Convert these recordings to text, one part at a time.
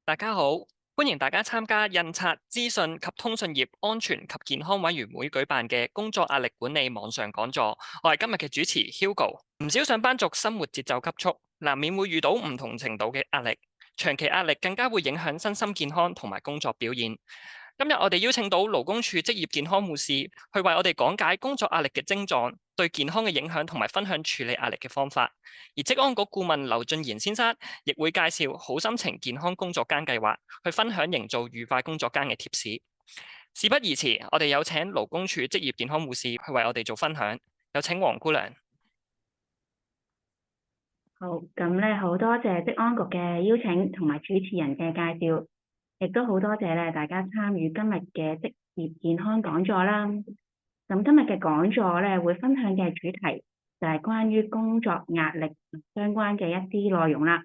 大家好，歡迎大家參加印刷、資訊及通訊業安全及健康委員會舉辦嘅工作壓力管理網上講座。我係今日嘅主持 Hugo。唔少上班族生活節奏急促，難免會遇到唔同程度嘅壓力，長期壓力更加會影響身心健康同埋工作表現。今日我哋邀請到勞工處職業健康護士去為我哋講解工作壓力嘅症狀、對健康嘅影響同埋分享處理壓力嘅方法。而職安局顧問劉俊賢先生亦會介紹好心情健康工作間計劃，去分享營造愉快工作間嘅貼士。事不宜遲，我哋有請勞工處職業健康護士去為我哋做分享。有請黃姑娘。好，咁咧好多謝職安局嘅邀請同埋主持人嘅介紹，亦都好多謝咧大家參與今日嘅職業健康講座啦。咁今日嘅講座咧會分享嘅主題就係關於工作壓力相關嘅一啲內容啦。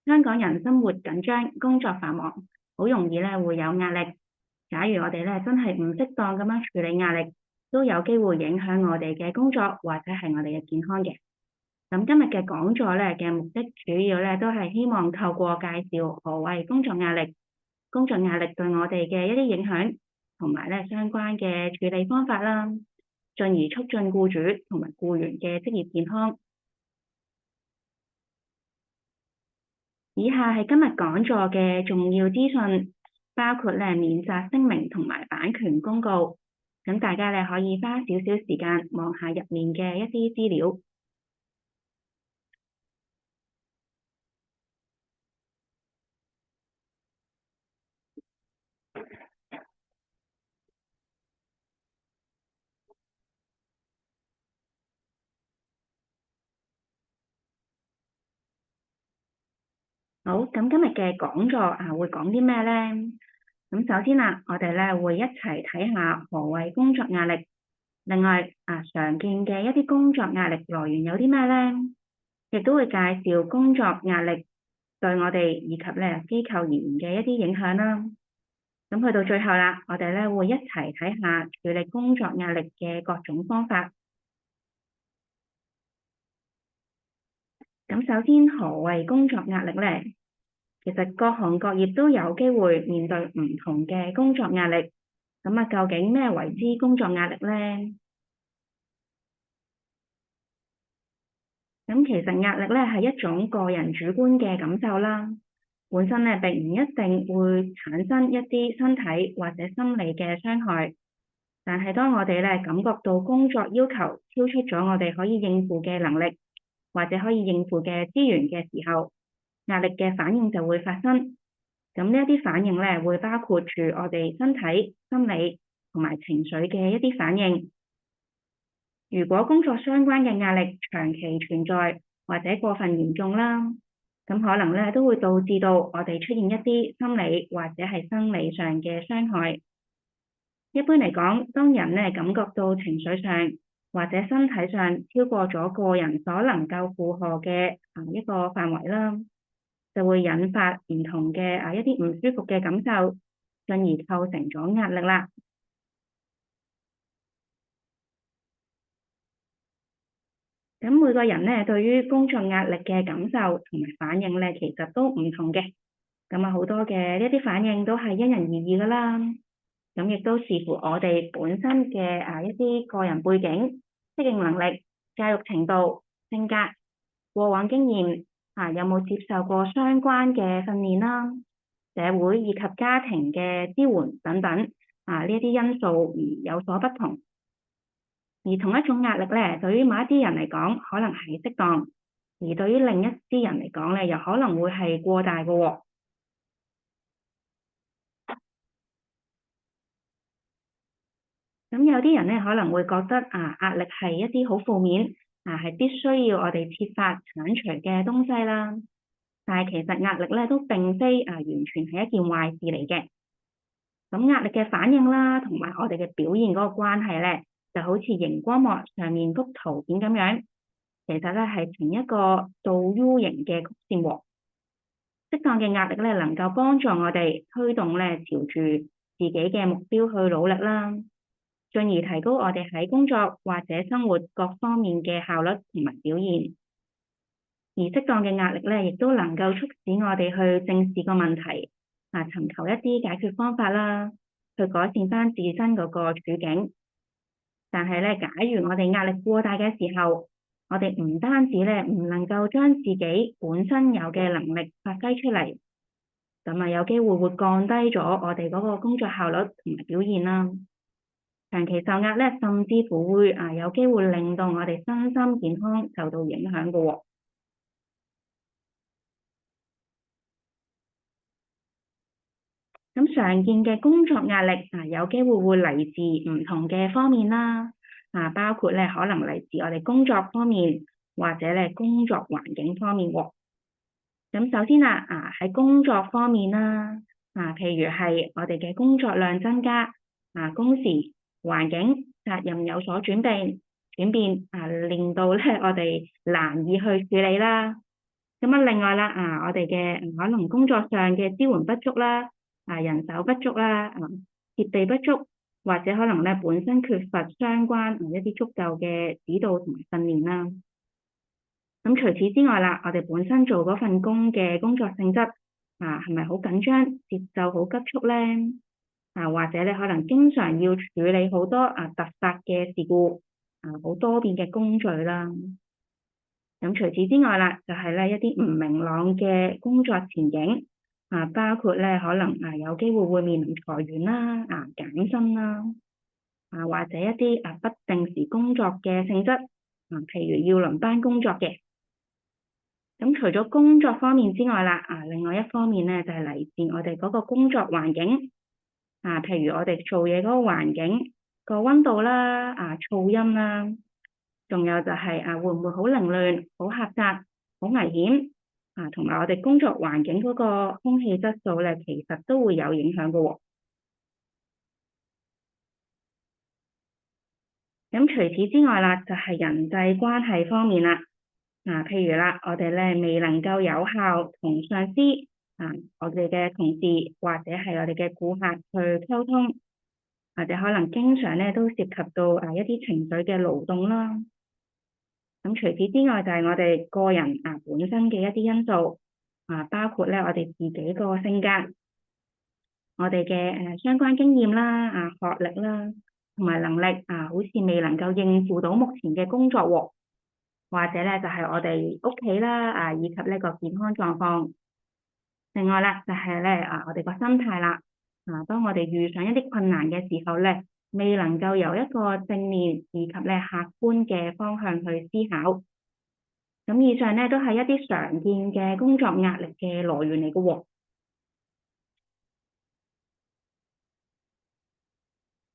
香港人生活緊張，工作繁忙，好容易咧會有壓力。假如我哋咧真係唔適當咁樣處理壓力，都有機會影響我哋嘅工作或者係我哋嘅健康嘅。咁今日嘅講座咧嘅目的主要咧都係希望透過介紹何謂工作壓力、工作壓力對我哋嘅一啲影響，同埋咧相關嘅處理方法啦，進而促進僱主同埋僱員嘅職業健康。以下係今日講座嘅重要資訊，包括咧免責聲明同埋版權公告。咁大家咧可以花少少時間望下入面嘅一啲資料。好，咁今日嘅講座會講啲咩呢？咁首先我哋咧會一齊睇下何謂工作壓力。另外常見嘅一啲工作壓力來源有啲咩呢？亦都會介紹工作壓力對我哋以及咧機構而言嘅一啲影響啦。咁去到最後啦，我哋咧會一齊睇下處理工作壓力嘅各種方法。咁首先何謂工作壓力呢？其實各行各業都有機會面對唔同嘅工作壓力。咁究竟咩為之工作壓力呢？咁其實壓力咧係一種個人主觀嘅感受啦，本身咧並唔一定會產生一啲身體或者心理嘅傷害。但係當我哋咧感覺到工作要求超出咗我哋可以應付嘅能力，或者可以應付嘅資源嘅時候，壓力嘅反應就會發生。咁呢一啲反應咧會包括住我哋身體、心理同埋情緒嘅一啲反應。如果工作相關嘅壓力長期存在或者過分嚴重啦，咁可能咧都會導致到我哋出現一啲心理或者係生理上嘅傷害。一般嚟講，當人咧感覺到情緒上或者身體上超過咗個人所能夠負荷嘅一個範圍啦，就會引發唔同嘅一啲唔舒服嘅感受，進而構成咗壓力啦。咁每個人咧對於工作壓力嘅感受同埋反應咧，其實都唔同嘅。咁好多嘅呢啲反應都係因人而異噶啦。咁亦都視乎我哋本身嘅一啲個人背景、適應能力、教育程度、性格、過往經驗有冇接受過相關嘅訓練啦、社會以及家庭嘅支援等等呢一啲因素而有所不同。而同一種壓力咧，對於某一啲人嚟講，可能係適當；而對於另一啲人嚟講咧，又可能會係過大嘅喎。咁有啲人咧可能會覺得壓力係一啲好負面係必須要我哋設法剷除嘅東西啦。但係其實壓力咧都並非完全係一件壞事嚟嘅。咁壓力嘅反應啦，同埋我哋嘅表現嗰個關係咧，就好似熒光幕上面幅圖片咁樣，其實咧係呈一個倒 U 型嘅曲線喎。適當嘅壓力咧，能夠幫助我哋推動咧朝住自己嘅目標去努力啦，進而提高我哋喺工作或者生活各方面嘅效率同埋表現。而適當嘅壓力咧，亦都能夠促使我哋去正視個問題，尋求一啲解決方法啦，去改善翻自身嗰個處境。但係咧，假如我哋壓力過大嘅時候，我哋唔單止咧唔能夠將自己本身有嘅能力發揮出嚟，咁有機會會降低咗我哋嗰個工作效率同埋表現啦。長期受壓咧，甚至乎會有機會令到我哋身心健康受到影響嘅喎。咁常見嘅工作壓力有機會會嚟自唔同嘅方面啦，包括咧可能嚟自我哋工作方面，或者咧工作環境方面喎。咁首先喺工作方面啦，譬如係我哋嘅工作量增加，工時、環境、責任有所轉變，令到咧我哋難以去處理啦。咁另外啦，我哋嘅可能工作上嘅支援不足啦，人手不足啦，設備不足，或者可能咧本身缺乏相關一啲足夠嘅指導同埋訓練啦。咁除此之外啦，我哋本身做嗰份工嘅工作性質係咪好緊張，節奏好急促咧？或者你可能經常要處理好多突發嘅事故，好多變嘅工序啦。咁除此之外啦，就係咧一啲唔明朗嘅工作前景，包括咧可能有機會會面臨裁員啦、減薪啦，或者一啲不定時工作嘅性質，譬如要輪班工作嘅。咁除咗工作方面之外啦，另外一方面咧就係嚟自我哋嗰個工作環境，譬如我哋做嘢嗰個環境個溫度啦、噪音啦，仲有就係會唔會好凌亂、好狹窄、好危險，同埋我哋工作環境嗰個空氣質素咧，其實都會有影響嘅喎。咁除此之外啦，就係人際關係方面啦。譬如啦，我哋咧未能夠有效同上司、我哋嘅同事或者係我哋嘅顧客去溝通，或者可能經常咧都涉及到一啲情緒嘅勞動啦。咁除此之外，就係我哋個人本身嘅一啲因素，包括咧我哋自己個性格、我哋嘅相關經驗啦、學歷啦，同埋能力好似未能夠應付到目前嘅工作喎。或者咧就係我哋屋企啦，以及呢個健康狀況。另外啦，就係咧我哋個心態啦。當我哋遇上一啲困難嘅時候咧，未能夠由一個正面以及咧客觀嘅方向去思考。咁以上咧都係一啲常見嘅工作壓力嘅來源嚟嘅喎。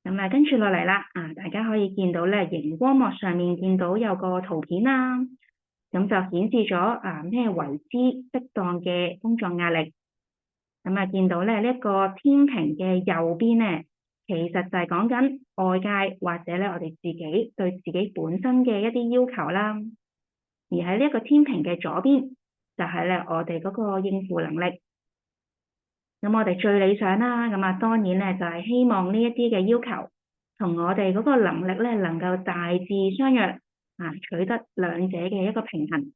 咁跟住落嚟啦，大家可以見到咧，熒光幕上面見到有個圖片啦。咁就顯示咗咩為之適當嘅工作壓力。咁見到咧呢一個天平嘅右邊咧，其實就係講緊外界或者咧我哋自己對自己本身嘅一啲要求啦。而喺呢一個天平嘅左邊，就係咧我哋嗰個應付能力。咁我哋最理想啦，咁當然咧就係希望呢一啲嘅要求同我哋嗰個能力咧能夠大致相若。取得兩者嘅一個平衡，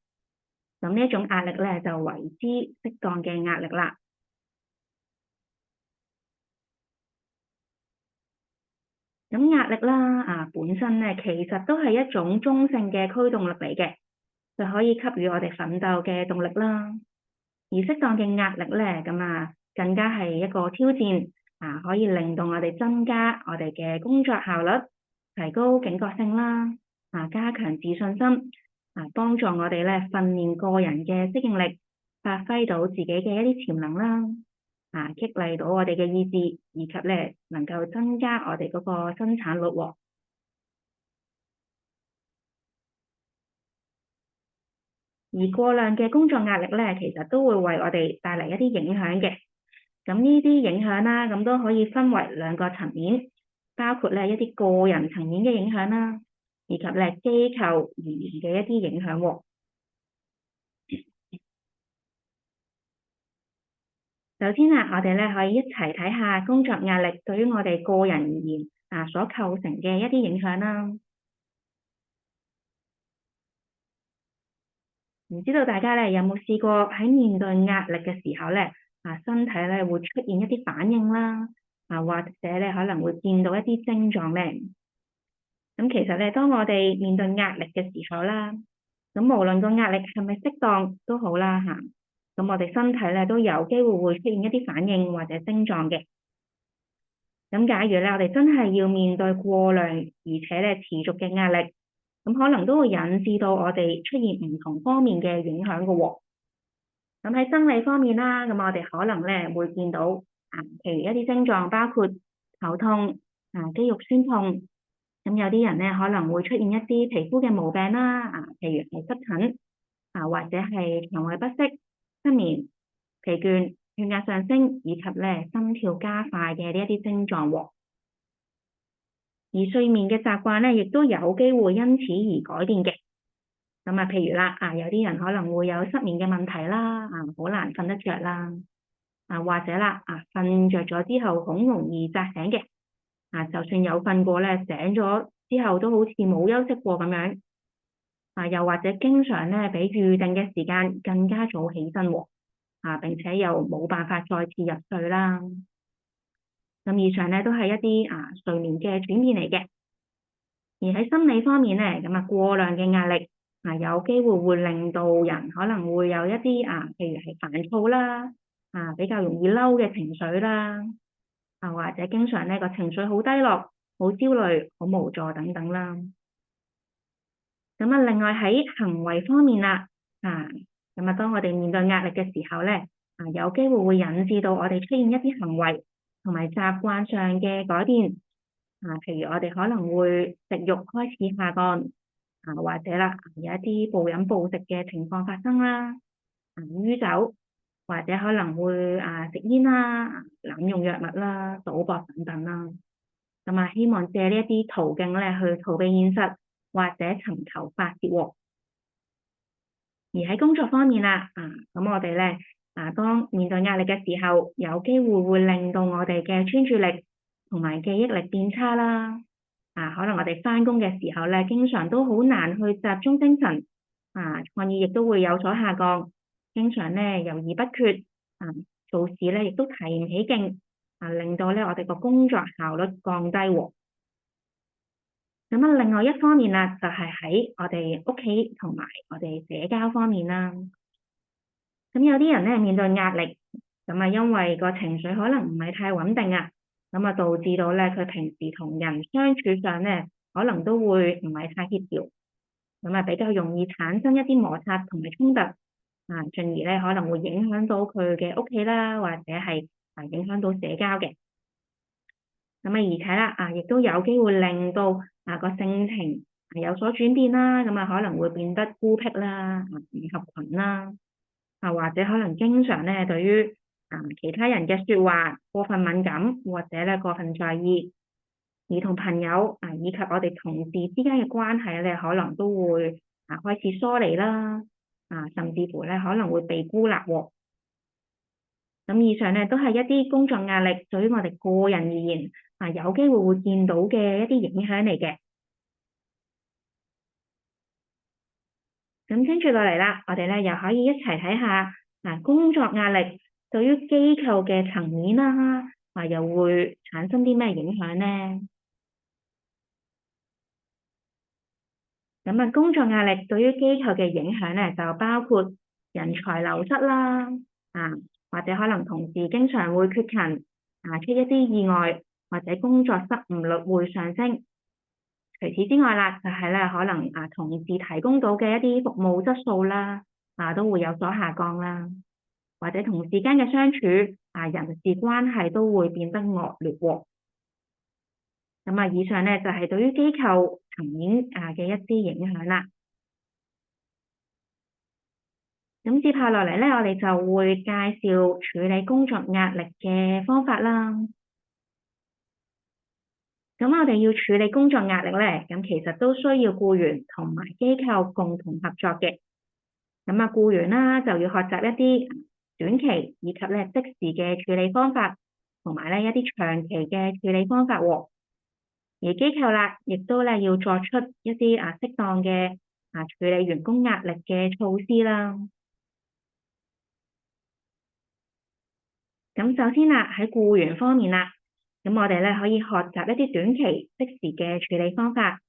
咁呢一種壓力咧就為之適當嘅壓力啦。咁壓力啦，本身咧其實都係一種中性嘅驅動力嚟嘅，就可以給予我哋奮鬥嘅動力啦。而適當嘅壓力咧，更加係一個挑戰，可以令到我哋增加我哋嘅工作效率，提高警覺性啦。加強自信心，幫助我哋咧訓練個人嘅適應力，發揮到自己嘅一啲潛能啦，激勵到我哋嘅意志，以及咧能夠增加我哋嗰個生產率喎。而過量嘅工作壓力咧，其實都會為我哋帶嚟一啲影響嘅。咁呢啲影響啦，咁都可以分為兩個層面，包括咧一啲個人層面嘅影響啦。以及咧機構而言嘅一啲影響喎。首先我哋咧可以一齊睇下工作壓力對於我哋個人而言所構成嘅一啲影響啦。唔知道大家咧有冇試過喺面對壓力嘅時候咧，身體咧會出現一啲反應啦，或者咧可能會見到一啲症狀咧。咁其實咧，當我哋面對壓力嘅時候啦，咁無論個壓力係咪適當都好啦嚇，咁我哋身體咧都有機會會出現一啲反應或者症狀嘅。咁假如咧我哋真係要面對過量而且咧持續嘅壓力，咁可能都會引致到我哋出現唔同方面嘅影響嘅喎。咁喺生理方面啦，咁我哋可能咧會見到譬如一啲症狀，包括頭痛、肌肉酸痛。咁有啲人咧可能會出現一啲皮膚嘅毛病啦，譬如係濕疹，或者係腸胃不適、失眠、疲倦、血壓上升，以及咧心跳加快嘅呢一啲症狀喎。而睡眠嘅習慣咧，亦都有機會因此而改變嘅。咁譬如啦，有啲人可能會有失眠嘅問題啦，好難瞓得着啦，或者啦，瞓着咗之後好容易扎醒嘅。就算有瞓過咧，醒咗之後都好似冇休息過咁樣。又或者經常咧比預定嘅時間更加早起身喎。並且又冇辦法再次入睡啦。咁以上咧都係一啲睡眠嘅轉變嚟嘅。而喺心理方面咧，咁過量嘅壓力有機會會令到人可能會有一啲譬如係煩躁啦，比較容易嬲嘅情緒啦，或者經常呢個情緒好低落、好焦慮、好無助等等啦。咁另外喺行為方面啦，當我哋面對壓力嘅時候咧，有機會會引致到我哋出現一啲行為同埋習慣上嘅改變。譬如我哋可能會食慾開始下降，或者啦有一啲暴飲暴食嘅情況發生啦，酗酒，或者可能會食煙啦、濫用藥物啦、賭博等等啦。咁希望借呢一啲途徑咧去逃避現實，或者尋求發泄喎。而喺工作方面啦，咁我哋咧當面對壓力嘅時候，有機會會令到我哋嘅專注力同埋記憶力變差啦。可能我哋返工嘅時候咧，經常都好難去集中精神，創意亦都會有所下降，經常咧猶豫不決，做事咧亦都提唔起勁，令到咧我哋個工作效率降低喎。咁另外一方面啦，就係喺我哋屋企同埋我哋社交方面啦。咁有啲人咧面對壓力，因為個情緒可能唔係太穩定啊，導致到咧佢平時同人相處上咧，可能都會唔係太協調，比較容易產生一啲摩擦同埋衝突，進而咧可能會影響到佢嘅屋企啦，或者係影響到社交嘅。而且啦，亦都有機會令到個性情有所轉變啦，可能會變得孤僻啦，唔合群啦，或者可能經常咧對於其他人嘅説話過分敏感，或者咧過分在意，而同朋友以及我哋同事之間嘅關係咧，可能都會開始疏離啦，甚至乎咧可能會被孤立喎。咁以上咧都係一啲工作壓力對於我哋個人而言，有機會會見到嘅一啲影響嚟嘅。咁跟住落嚟啦，我哋咧又可以一齊睇下工作壓力對於機構嘅層面啦，又會產生啲咩影響呢？咁工作壓力對於機構嘅影響咧，就包括人才流失啦，或者可能同事經常會缺勤，出一啲意外，或者工作失誤率會上升。除此之外啦，就係咧可能同事提供到嘅一啲服務質素啦，都會有所下降啦，或者同事間嘅相處，人事關係都會變得惡劣喎。以上咧就係對於機構層面嘅一啲影響啦。咁接下落嚟咧，我哋就會介紹處理工作壓力嘅方法啦。咁我哋要處理工作壓力咧，咁其實都需要僱員同埋機構共同合作嘅。僱員啦就要學習一啲短期以及咧即時嘅處理方法，同埋咧一啲長期嘅處理方法喎。而機構啦，亦都咧要作出一啲適當嘅處理員工壓力嘅措施啦。咁首先啦，喺僱員方面啦，咁我哋咧可以學習一啲短期即時嘅處理方法。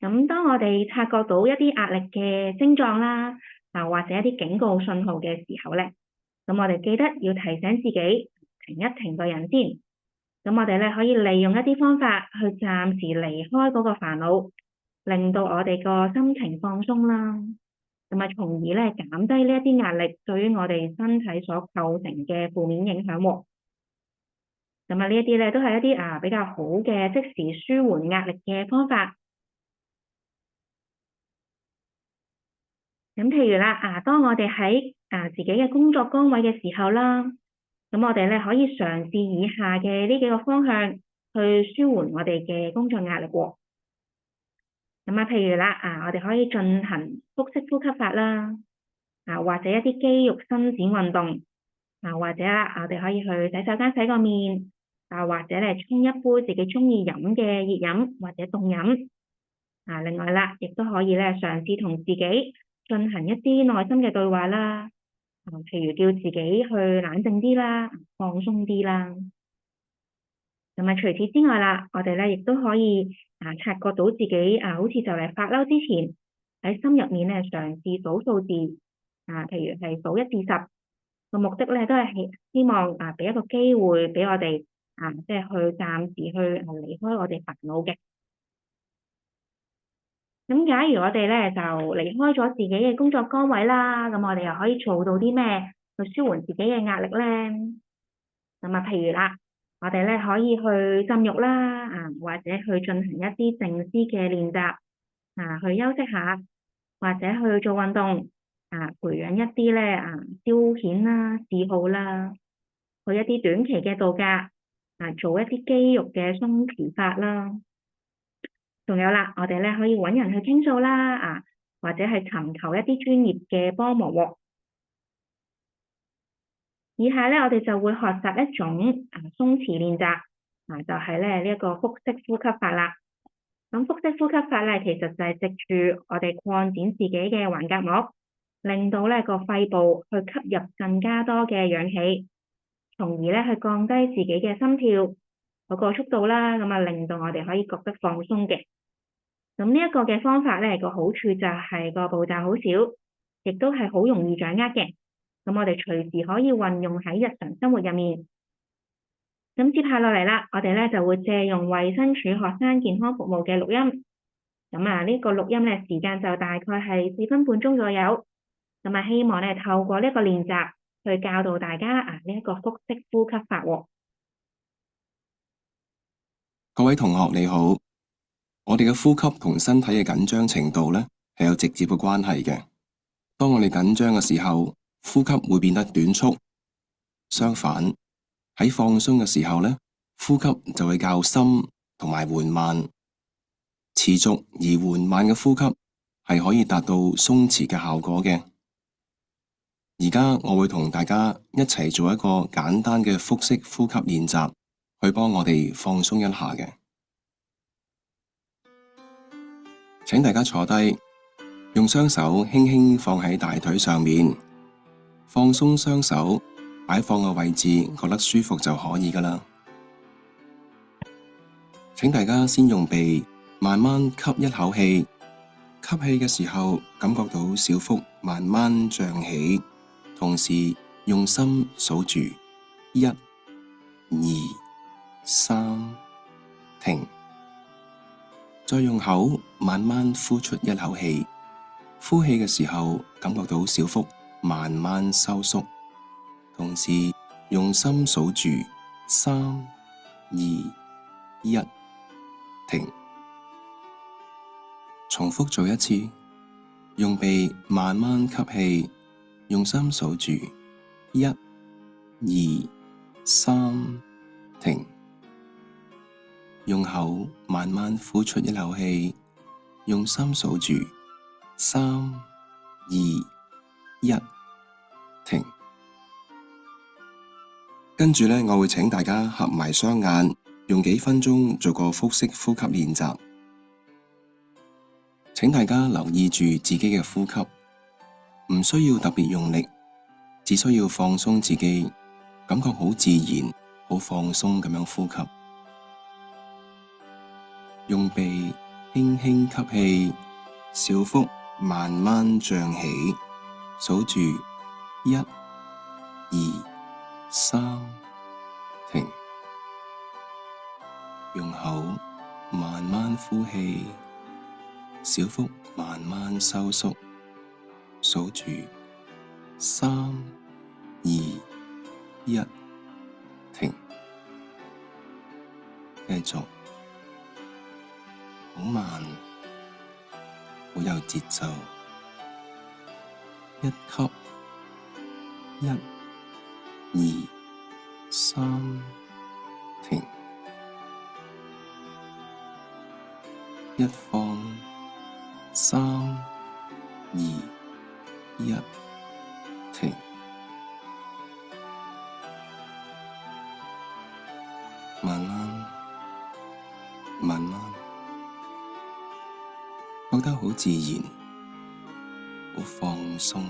咁當我哋察覺到一啲壓力嘅症狀啦，或者一啲警告信號嘅時候咧，咁我哋記得要提醒自己停一停個人先。咁我哋咧可以利用一啲方法去暫時離開嗰個煩惱，令到我哋個心情放鬆啦。咁從而咧減低呢一啲壓力對於我哋身體所構成嘅負面影響喎。呢一啲咧都係一啲比較好嘅即時舒緩壓力嘅方法。咁譬如啦，當我哋喺自己嘅工作崗位嘅時候啦，咁我哋咧可以嘗試以下嘅呢幾個方向去舒緩我哋嘅工作壓力喎。譬如啦，我哋可以進行腹式呼吸法啦，或者一啲肌肉伸展運動，或者我哋可以去洗手間洗個面，或者咧沖一杯自己中意飲嘅熱飲或者凍飲。另外啦，亦都可以咧嘗試同自己進行一啲內心嘅對話啦，譬如叫自己去冷靜啲啦，放鬆啲啦。除此之外啦，我哋咧亦都可以察覺到自己好似就嚟發嬲之前，喺心入面咧嘗試數數字，譬如係數1至10，個目的咧都係希望俾一個機會俾我哋即係去暫時去離開我哋煩惱嘅。咁假如我哋咧就離開咗自己嘅工作崗位啦，咁我哋又可以做到啲咩去舒緩自己嘅壓力咧？譬如啦，我哋咧可以去浸浴啦，或者去進行一啲靜思嘅練習，去休息下，或者去做運動，培養一啲咧消遣啦、嗜好啦，去一啲短期嘅度假，做一啲肌肉嘅鬆弛法啦。仲有啦，我哋咧可以揾人去傾訴啦，或者係尋求一啲專業嘅幫忙喎。以下咧，我哋就會學習一種鬆弛練習，就係咧呢一個腹式呼吸法啦。咁腹式呼吸法咧，其實就係藉住我哋擴展自己嘅橫膈膜，令到咧個肺部去吸入更加多嘅氧氣，從而咧去降低自己嘅心跳嗰個速度啦。令到我哋可以覺得放鬆嘅。咁呢一個嘅方法咧，個好處就係個步驟好少，亦都係好容易掌握嘅。咁我哋隨時可以運用喺日常生活入面。咁接下落嚟啦，我哋咧就會借用衛生署學生健康服務嘅錄音。呢個錄音咧時間就大概係4分半鐘左右。希望咧透過呢個練習去教導大家呢一個腹式呼吸法喎。各位同學你好，我哋嘅呼吸同身體嘅緊張程度咧係有直接嘅關係嘅。當我哋緊張嘅時候，呼吸會變得短促；相反，喺放鬆嘅時候咧，呼吸就會較深同埋緩慢。持續而緩慢嘅呼吸係可以達到鬆弛嘅效果嘅。而家我會同大家一齊做一個簡單嘅腹式呼吸練習，去幫我哋放鬆一下嘅。請大家坐低，用雙手輕輕放喺大腿上面，放鬆雙手擺放嘅位置，覺得舒服就可以㗎喇。請大家先用鼻慢慢吸一口氣，吸氣嘅時候感覺到小腹慢慢脹起，同時用心數住1、2、3，停。再用口慢慢呼出一口氣，呼氣嘅時候感覺到小腹慢慢收縮，同時用心數住3、2、1，停。重複做一次，用鼻慢慢吸氣，用心數住1、2、3，停。用口慢慢呼出一口氣，用心數住3、2、1，停。跟住呢，我會請大家合埋雙眼，用幾分鐘做個腹式呼吸練習。請大家留意住自己嘅呼吸，唔需要特別用力，只需要放鬆自己，感覺好自然、好放鬆咁樣呼吸。用鼻輕輕吸氣，小腹慢慢脹起，數住1、2、3，停。用口慢慢呼氣，小腹慢慢收縮，數住3、2、1，停。繼續，好慢，好有節奏。一吸，1、2、3，停。一放，3、2、1，停。慢慢，慢慢，覺得好自然，好放鬆。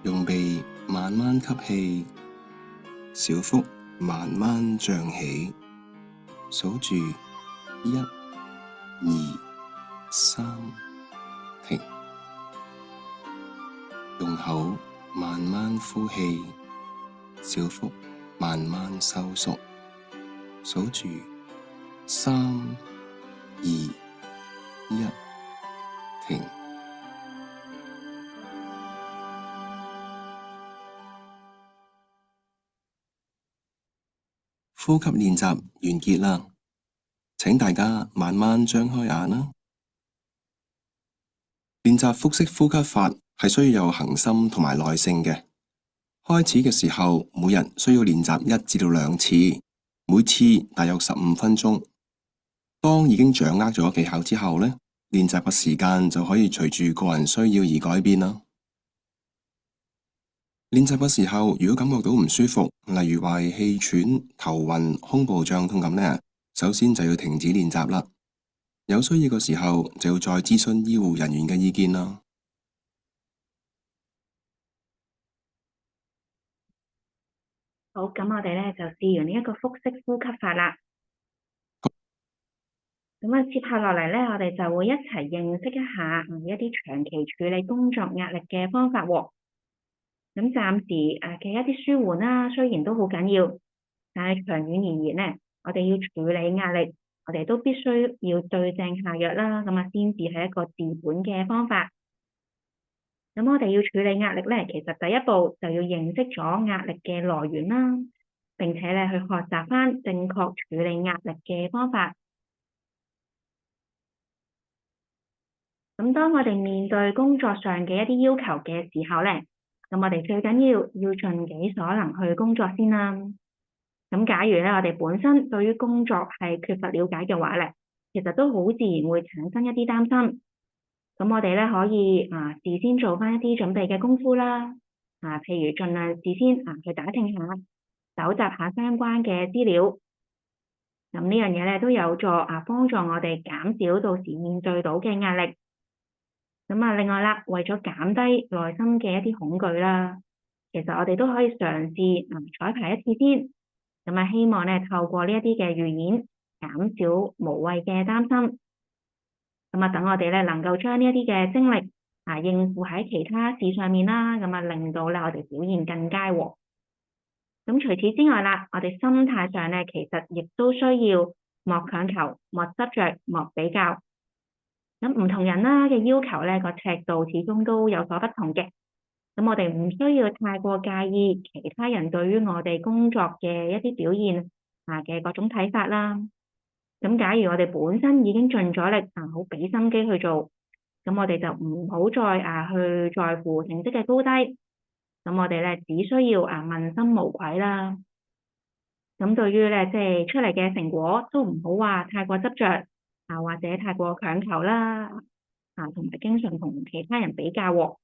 用鼻慢慢吸氣，小腹慢慢脹起，數住1、2、3，停。用口慢慢呼氣，小腹慢慢收縮，數住3、2、1，停。呼吸練習完結啦，請大家慢慢張開眼啦。練習腹式呼吸法係需要有恆心同埋耐性嘅。開始嘅時候，每日需要練習1至2次，每次大約15分鐘。當已經掌握咗技巧之後呢，練習嘅時間就可以隨住個人需要而改變啦。練習嘅時候，如果感覺到唔舒服，例如話氣喘、頭暈、胸部脹痛咁呢，首先就要停止練習啦。有需要嘅時候，就要再諮詢醫護人員嘅意見啦。好，咁我哋就試完呢一個腹式呼吸法啦。咁接下落嚟我哋就會一齊認識一下一啲長期處理工作壓力嘅方法喎。咁暫時嘅一啲舒緩啦，雖然都好緊要，但係長遠而言呢，我哋要處理壓力，我哋都必須要對症下藥啦，咁先至係一個治本嘅方法。咁我哋要處理壓力呢，其實第一步就要認識咗壓力嘅來源啦，並且去學習返正確處理壓力嘅方法。咁當我哋面對工作上嘅一啲要求嘅時候呢，咁我哋最緊要盡己所能去工作先啦。咁假如我哋本身對於工作係缺乏了解嘅話呢，其實都好自然會產生一啲擔心。咁我哋可以事先做返一啲準備嘅功夫啦。譬如盡量事先去打聽下、搜集下相關嘅資料。咁呢樣嘢都有助幫助我哋減少到時面對到嘅壓力。咁另外啦，為咗減低內心嘅一啲恐懼啦，其實我哋都可以嘗試彩排一次先。咁希望透過呢一啲嘅預演，減少無謂嘅擔心。咁等我哋能夠將呢一啲嘅精力應付喺其他事上面啦，咁令到我哋表現更佳喎。咁除此之外啦，我哋心態上其實亦都需要莫強求、莫執着、莫比較。咁唔同人啦嘅要求個尺度始終都有所不同嘅。咁我哋唔需要太過介意其他人對於我哋工作嘅一啲表現嘅各種睇法啦。咁假如我哋本身已經盡咗力好俾心機去做，咁我哋就唔好再去在乎成績嘅高低。咁我哋只需要問心無愧啦。咁對於即係出嚟嘅成果都唔好話太過執着或者太過強求啦，同埋經常同其他人比較喎。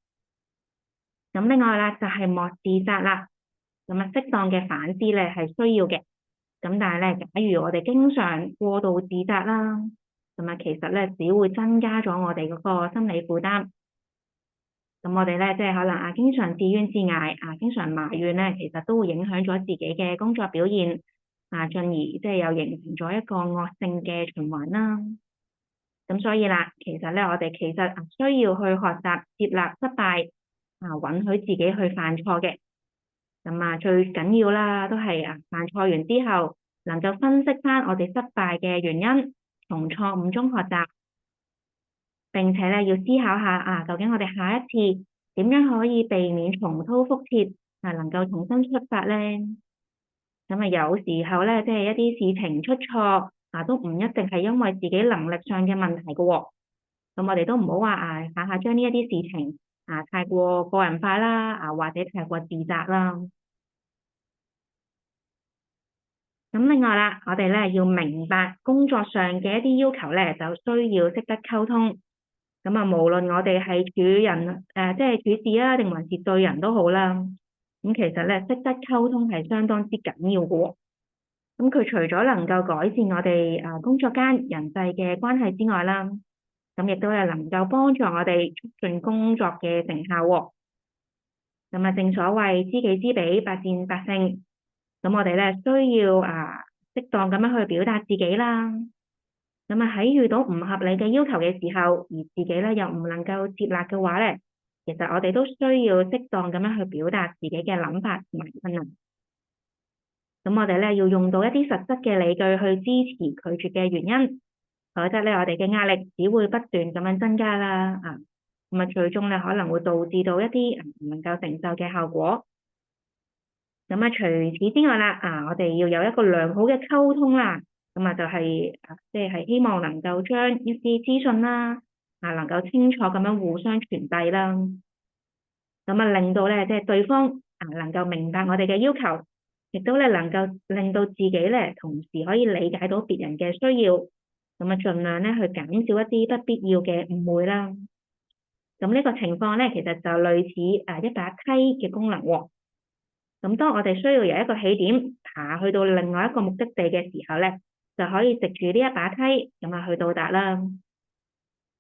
咁另外啦，就係莫自責啦。咁適當嘅反思係需要嘅。咁但係咧，假如我哋經常過度自責啦，咁啊其實咧只會增加咗我哋嗰個心理負擔。咁我哋咧即係可能經常自怨自艾經常埋怨咧，其實都會影響咗自己嘅工作表現進而即係又形成咗一個惡性嘅循環啦。咁所以啦，其實咧我哋其實需要去學習接納失敗允許自己去犯錯嘅。咁最緊要啦，都係犯錯完之後，能夠分析翻我哋失敗嘅原因，從錯誤中學習，並且咧要思考下究竟我哋下一次點樣可以避免重蹈覆轍能夠重新出發咧？咁有時候咧，即係一啲事情出錯都唔一定係因為自己能力上嘅問題嘅喎。咁我哋都唔好話下下將呢一啲事情太過個人化啦或者太過自責啦。咁另外啦，我哋咧要明白工作上嘅一啲要求咧，就需要識得溝通。咁無論我哋係處人即係處事啦，定還是對人都好啦。咁其實咧，識得溝通係相當之緊要嘅喎。咁佢除咗能夠改善我哋工作間人際嘅關係之外啦，咁亦都係能夠幫助我哋促進工作嘅成效喎。咁正所謂知己知彼，百戰百勝。咁我哋咧需要適當咁樣去表達自己啦。咁喺遇到唔合理嘅要求嘅時候，而自己咧又唔能夠接納嘅話咧，其實我哋都需要適當咁樣去表達自己嘅諗法同埋困難。咁我哋咧要用到一啲實質嘅理據去支持拒絕嘅原因，否則咧我哋嘅壓力只會不斷咁樣增加啦。咁最終咧可能會導致到一啲唔能夠承受嘅後果。咁除此之外啦，我哋要有一個良好嘅溝通啦。咁就係即係希望能夠將一啲資訊啦，能夠清楚咁樣互相傳遞啦。咁令到咧即係對方能夠明白我哋嘅要求，亦都咧能夠令到自己咧同時可以理解到別人嘅需要。咁盡量咧去減少一啲不必要嘅誤會啦。咁呢個情況咧，其實就類似一把梯嘅功能喎。咁當我哋需要由一個起點爬去到另外一個目的地嘅時候咧，就可以藉住呢一把梯咁去到達啦。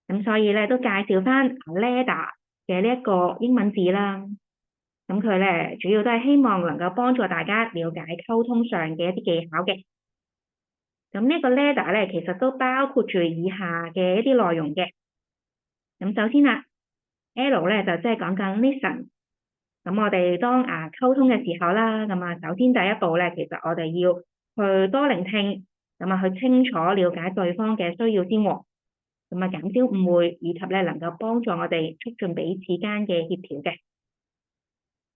咁所以咧都介紹翻 ladder 嘅呢一個英文字啦。咁佢咧主要都係希望能夠幫助大家了解溝通上嘅一啲技巧嘅。咁呢個 ladder 咧其實都包括住以下嘅一啲內容嘅。咁首先啦，L 咧就即係講緊 listen。咁我哋當溝通嘅時候啦，咁首先第一步咧，其實我哋要去多聆聽，咁去清楚了解對方嘅需要先喎，咁減少誤會，以及咧能夠幫助我哋促進彼此間嘅協調嘅。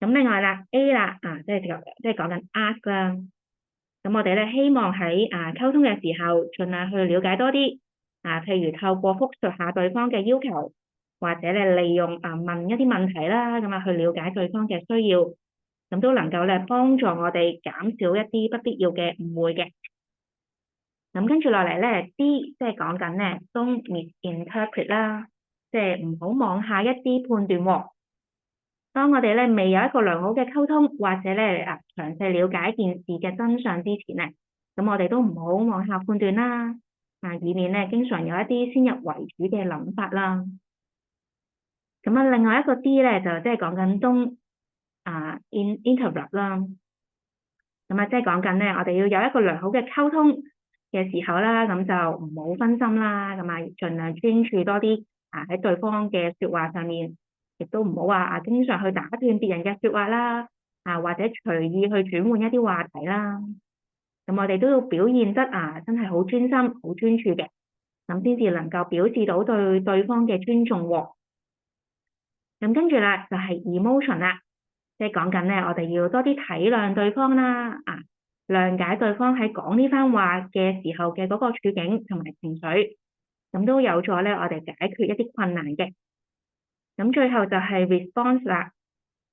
咁另外啦 A 啦，即係講緊 ask 啦。咁我哋咧希望喺溝通嘅時候，盡量去了解多啲，譬如透過複述下對方嘅要求。或者咧利用問一啲問題啦，咁去了解對方嘅需要，咁都能夠咧幫助我哋減少一啲不必要嘅誤會嘅。咁跟住落嚟咧 D 即係講緊咧 don't misinterpret 啦，即係唔好妄下一啲判斷喎。當我哋咧未有一個良好嘅溝通，或者咧詳細了解件事嘅真相之前咧，咁我哋都唔好妄下判斷啦，以免咧經常有一啲先入為主嘅諗法啦。咁另外一個 D 咧就即係講緊don't interrupt 啦。咁即係講緊咧，我哋要有一個良好嘅溝通嘅時候啦，咁就唔好分心啦，咁盡量專注多啲喺對方嘅説話上面，亦都唔好話經常去打斷別人嘅説話啦，或者隨意去轉換一啲話題啦。咁我哋都要表現得真係好專心、好專注嘅，咁先至能夠表示到對對方嘅尊重喎。咁跟住啦，就係 emotion 啦，即係講緊咧，我哋要多啲體諒對方啦，諒解對方喺講呢番話嘅時候嘅嗰個處境同埋情緒，咁都有助咧我哋解決一啲困難嘅。咁最後就係 response 啦，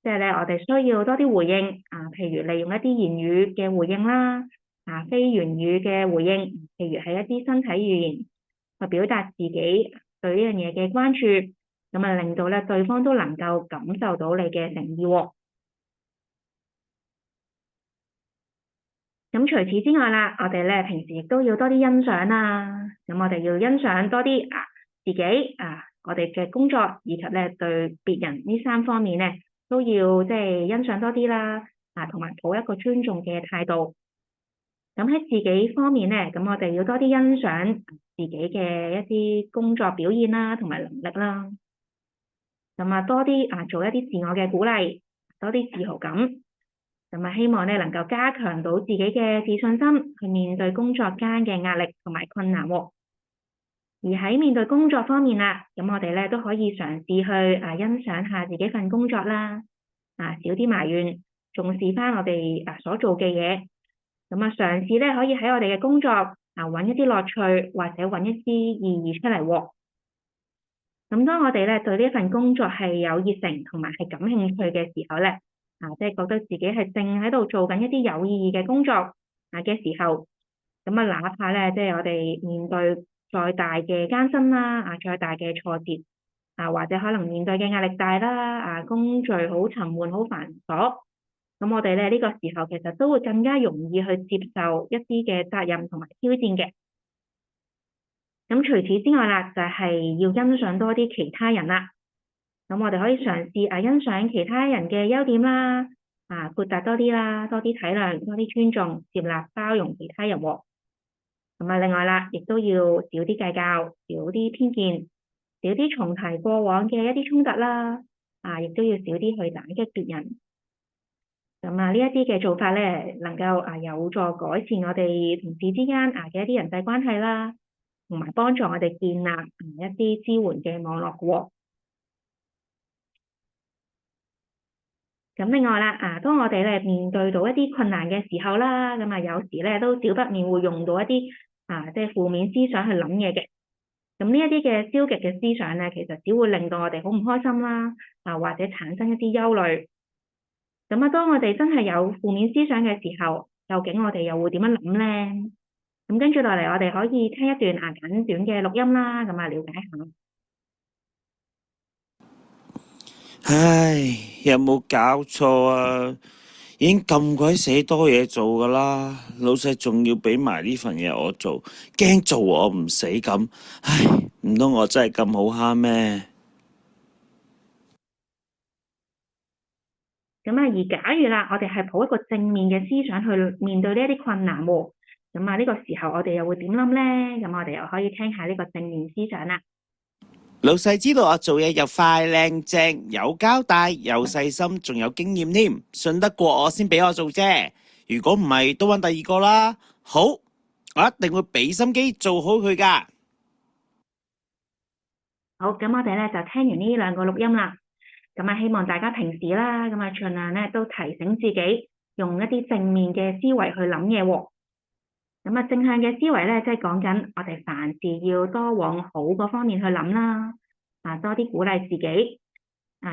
即係咧我哋需要多啲回應，譬如利用一啲言語嘅回應啦，非言語嘅回應，譬如係一啲身體語言去表達自己對呢樣嘢嘅關注。咁令到咧對方都能夠感受到你嘅誠意喎。咁除此之外啦，我哋咧平時亦都要多啲欣賞啦。咁我哋要欣賞多啲自己我哋嘅工作以及咧對別人呢三方面咧都要即係欣賞多啲啦。同埋抱一個尊重嘅態度。咁喺自己方面咧，咁我哋要多啲欣賞自己嘅一啲工作表現啦，同埋能力啦。咁多啲做一啲自我嘅鼓勵，多啲自豪感。咁希望咧能夠加強到自己嘅自信心，去面對工作間嘅壓力同埋困難喎。而喺面對工作方面啦，咁我哋咧都可以嘗試去欣賞下自己份工作啦，少啲埋怨，重視翻我哋所做嘅嘢。咁嘗試咧可以喺我哋嘅工作揾一啲樂趣，或者揾一啲意義出嚟喎。咁當我哋咧對呢一份工作係有熱誠同埋係感興趣嘅時候咧，即係覺得自己係正喺度做緊一啲有意義嘅工作嘅時候，咁哪怕咧即係我哋面對再大嘅艱辛啦，再大嘅挫折或者可能面對嘅壓力大啦，工序好沉悶好繁瑣，咁我哋咧呢個時候其實都會更加容易去接受一啲嘅責任同埋挑戰嘅。咁除此之外啦，就係要欣賞多啲其他人啦。咁我哋可以嘗試欣賞其他人嘅優點啦，豁達多啲啦，多啲體諒，多啲尊重，接納包容其他人喎。咁另外啦，亦都要少啲計較，少啲偏見，少啲重提過往嘅一啲衝突啦，亦都要少啲去打擊別人。咁呢一啲嘅做法咧，能夠有助改善我哋同事之間嘅一啲人際關係啦，同埋幫助我哋建立一啲支援嘅網絡嘅喎。咁另外啦，當我哋咧面對到一啲困難嘅時候啦，咁有時咧都少不免會用到一啲即係負面思想去諗嘢嘅。咁呢一啲嘅消極嘅思想咧，其實只會令到我哋好唔開心啦，或者產生一啲憂慮。咁當我哋真係有負面思想嘅時候，究竟我哋又會點樣諗咧？咁跟住落嚟，我哋可以聽一段簡短嘅錄音啦，咁了解下。唉，有冇搞錯啊？已經咁鬼死多嘢做噶啦，老細仲要俾埋呢份嘢我做，驚做我唔死咁。唉，唔通我真係咁好蝦咩？咁而假如啦，我哋係抱一個正面嘅思想去面對呢一啲困難喎，咁呢個時候我哋又會點諗咧？咁我哋又可以聽下呢個正面思想啦。老細知道我做嘢又快靚正，有交代，又細心，仲有經驗添，信得過我先俾我做啫。如果唔係，都揾第二個啦。好，我一定會俾心機做好佢噶。好，咁我哋咧就聽完呢兩個錄音啦。咁希望大家平時啦，咁盡量咧都提醒自己用一啲正面嘅思維去諗嘢喎。咁正向嘅思維咧，即係講緊我哋凡事要多往好嗰方面去諗啦，多啲鼓勵自己，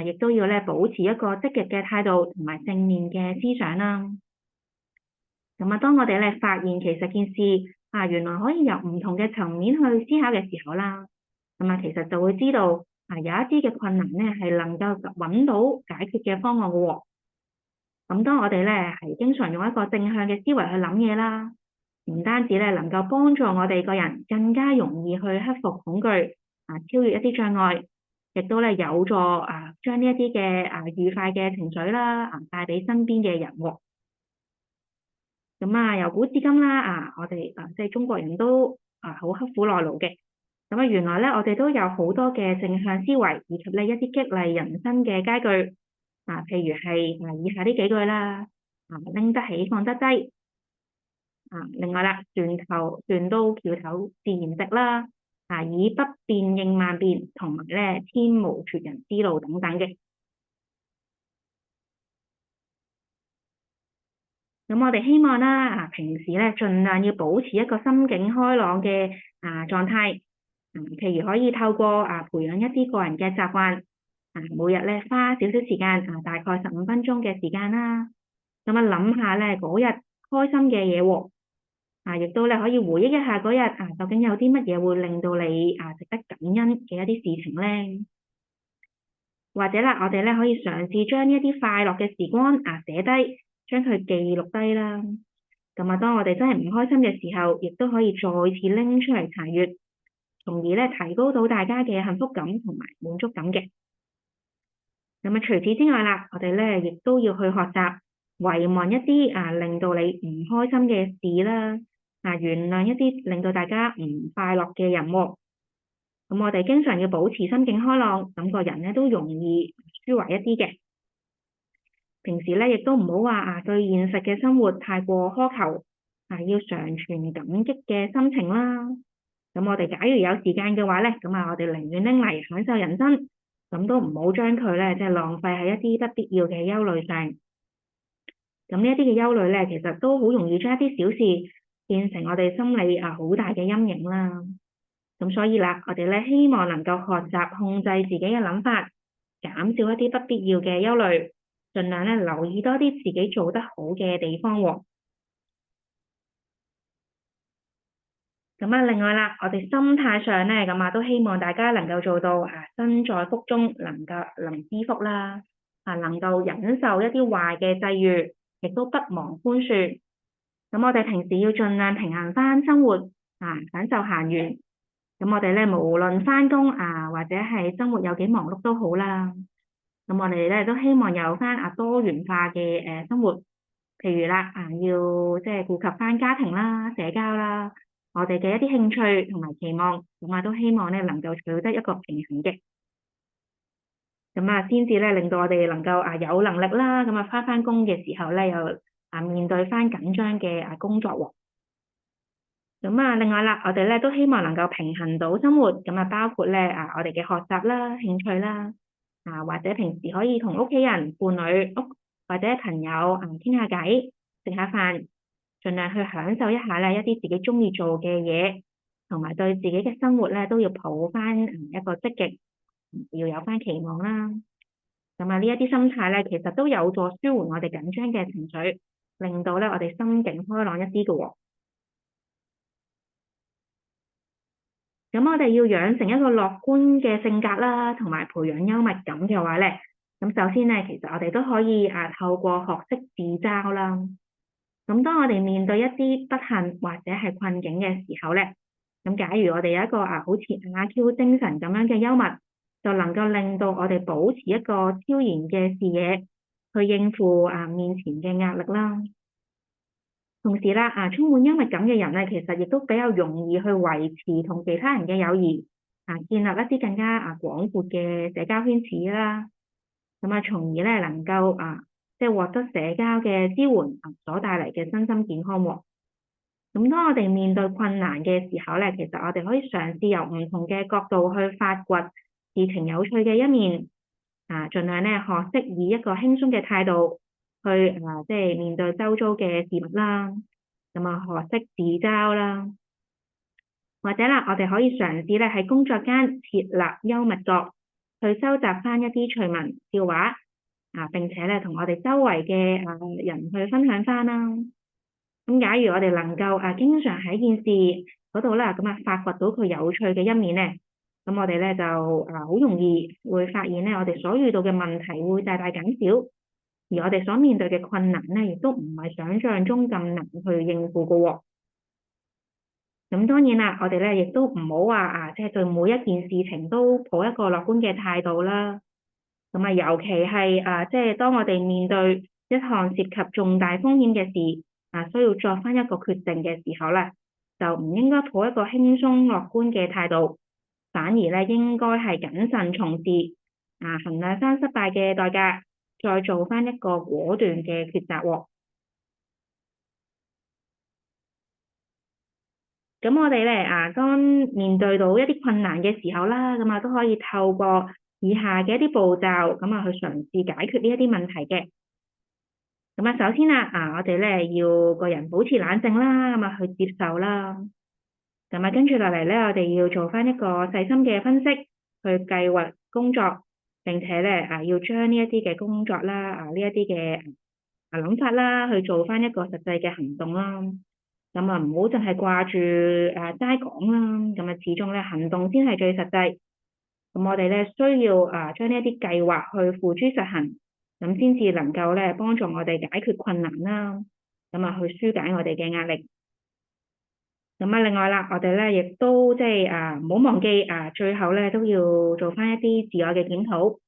亦都要咧保持一個積極嘅態度同埋正面嘅思想啦。咁當我哋咧發現其實件事原來可以由唔同嘅層面去思考嘅時候啦，咁其實就會知道有一啲嘅困難咧係能夠揾到解決嘅方案嘅喎。咁當我哋咧係經常用一個正向嘅思維去諗嘢啦，唔單止咧能夠幫助我哋個人更加容易去克服恐懼，超越一啲障礙，亦都咧有助將呢一啲嘅愉快嘅情緒啦帶俾身邊嘅人喎。咁由古至今啦，我哋即係中國人都好刻苦耐勞嘅。咁原來咧我哋都有好多嘅正向思維，以及呢一啲激勵人生嘅佳句，譬如係以下呢幾句啦，拎得起放得低。另外啦，船到橋頭自然直啦，以不變應萬變，同埋咧天無絕人之路等等嘅。咁我哋希望啦，平時咧盡量要保持一個心境開朗嘅狀態。譬如可以透過培養一啲個人嘅習慣，每日咧花少少時間，大概15分鐘嘅時間啦。咁諗下咧嗰日開心嘅嘢喎。亦都咧可以回憶一下嗰日究竟有啲乜嘢會令到你值得感恩嘅一啲事情咧？或者啦，我哋咧可以嘗試將呢一啲快樂嘅時光寫低，將佢記錄低啦。咁啊，當我哋真係唔開心嘅時候，亦都可以再次拎出嚟查閱，從而咧提高到大家嘅幸福感同埋滿足感嘅。咁啊，除此之外啦，我哋咧亦都要去學習遺忘一啲令到你唔開心嘅事啦，原諒一啲令到大家唔快樂嘅人喎。咁我哋經常要保持心境開朗，咁個人咧都容易舒懷一啲嘅。平時咧亦都唔好話對現實嘅生活太過苛求，要常存感激嘅心情啦。咁我哋假如有時間嘅話咧，咁我哋寧願拎嚟享受人生，咁都唔好將佢咧即係浪費喺一啲不必要嘅憂慮上。咁呢一啲嘅憂慮咧，其實都好容易將一啲小事變成我哋心理好大嘅陰影啦。咁所以啦，我哋咧希望能夠學習控制自己嘅諗法，減少一啲不必要嘅憂慮，盡量咧留意多啲自己做得好嘅地方喎。咁另外啦，我哋心態上咧，都希望大家能夠做到身在福中能知福啦，能夠忍受一啲壞嘅際遇，亦都不忘寬恕。咁我哋平時要盡量平衡翻生活，享受閒餘。咁我哋咧無論翻工或者係生活有幾忙碌都好啦。咁我哋咧都希望有翻多元化嘅生活，譬如啦要即係顧及翻家庭啦、社交啦，我哋嘅一啲興趣同埋期望，咁都希望咧能夠取得一個平衡嘅。咁先至咧令到我哋能夠有能力啦，咁翻工嘅時候咧又面對翻緊張嘅工作喎。咁另外啦，我哋咧都希望能夠平衡到生活，咁包括咧我哋嘅學習啦、興趣啦，或者平時可以同屋企人、伴侶、或者朋友傾下偈、食下飯，盡量去享受一下咧一啲自己中意做嘅嘢，同埋對自己嘅生活咧都要抱翻一個積極，要有翻期望啦。咁呢一啲心態咧，其實都有助舒緩我哋緊張嘅情緒，令到咧我哋心境開朗一啲嘅喎。咁我哋要養成一個樂觀嘅性格啦，同埋培養幽默感嘅話咧，咁首先咧，其實我哋都可以透過學識自嘲啦。咁當我哋面對一啲不幸或者係困境嘅時候咧，咁假如我哋有一個好似阿 Q 精神咁樣嘅幽默，就能夠令到我哋保持一個超然嘅視野，去應付面前嘅壓力啦。同時啦，充滿幽默感嘅人咧，其實亦都比較容易去維持同其他人嘅友誼，建立一啲更加廣闊嘅社交圈子啦。咁從而咧能夠即係獲得社交嘅支援所帶嚟嘅身心健康喎。咁當我哋面對困難嘅時候咧，其實我哋可以嘗試由唔同嘅角度去發掘事情有趣嘅一面，盡量咧學識以一個輕鬆嘅態度去即係面對周遭嘅事物啦。學識自嘲啦，或者啦，我哋可以嘗試咧喺工作間設立幽默角，去收集翻一啲趣聞笑話並且咧同我哋周圍嘅人去分享翻啦。咁假如我哋能夠經常喺件事嗰度啦，發掘到佢有趣嘅一面咧，咁我哋咧就好容易會發現咧，我哋所遇到嘅問題會大大減少，而我哋所面對嘅困難咧，亦都唔係想象中咁難去應付嘅喎。咁當然啦，我哋咧亦都唔好話即係對每一件事情都抱一個樂觀嘅態度啦。咁尤其係即係當我哋面對一項涉及重大風險嘅事，需要作翻一個決定嘅時候咧，就唔應該抱一個輕鬆樂觀嘅態度，反而咧應該係謹慎從事，衡量翻失敗嘅代價，再做翻一個果斷嘅抉擇喎。咁我哋咧當面對到一啲困難嘅時候啦，都可以透過以下嘅一啲步驟，去嘗試解決呢一啲問題嘅。首先我哋咧要個人保持冷靜啦，去接受啦。跟住落嚟咧，我哋要做翻一個細心嘅分析，去計劃工作，並且咧要將呢一啲嘅工作啦，呢一啲嘅諗法啦，去做翻一個實際嘅行動啦。唔好淨係掛住齋講啦，始終咧行動先係最實際。咁我哋咧需要將呢一啲計劃去付諸實行，咁先至能夠咧幫助我哋解決困難啦。咁啊去紓解我哋嘅壓力。咁啊，另外啦，我哋咧亦都即係唔好忘記最後咧都要做翻一啲自我嘅檢討。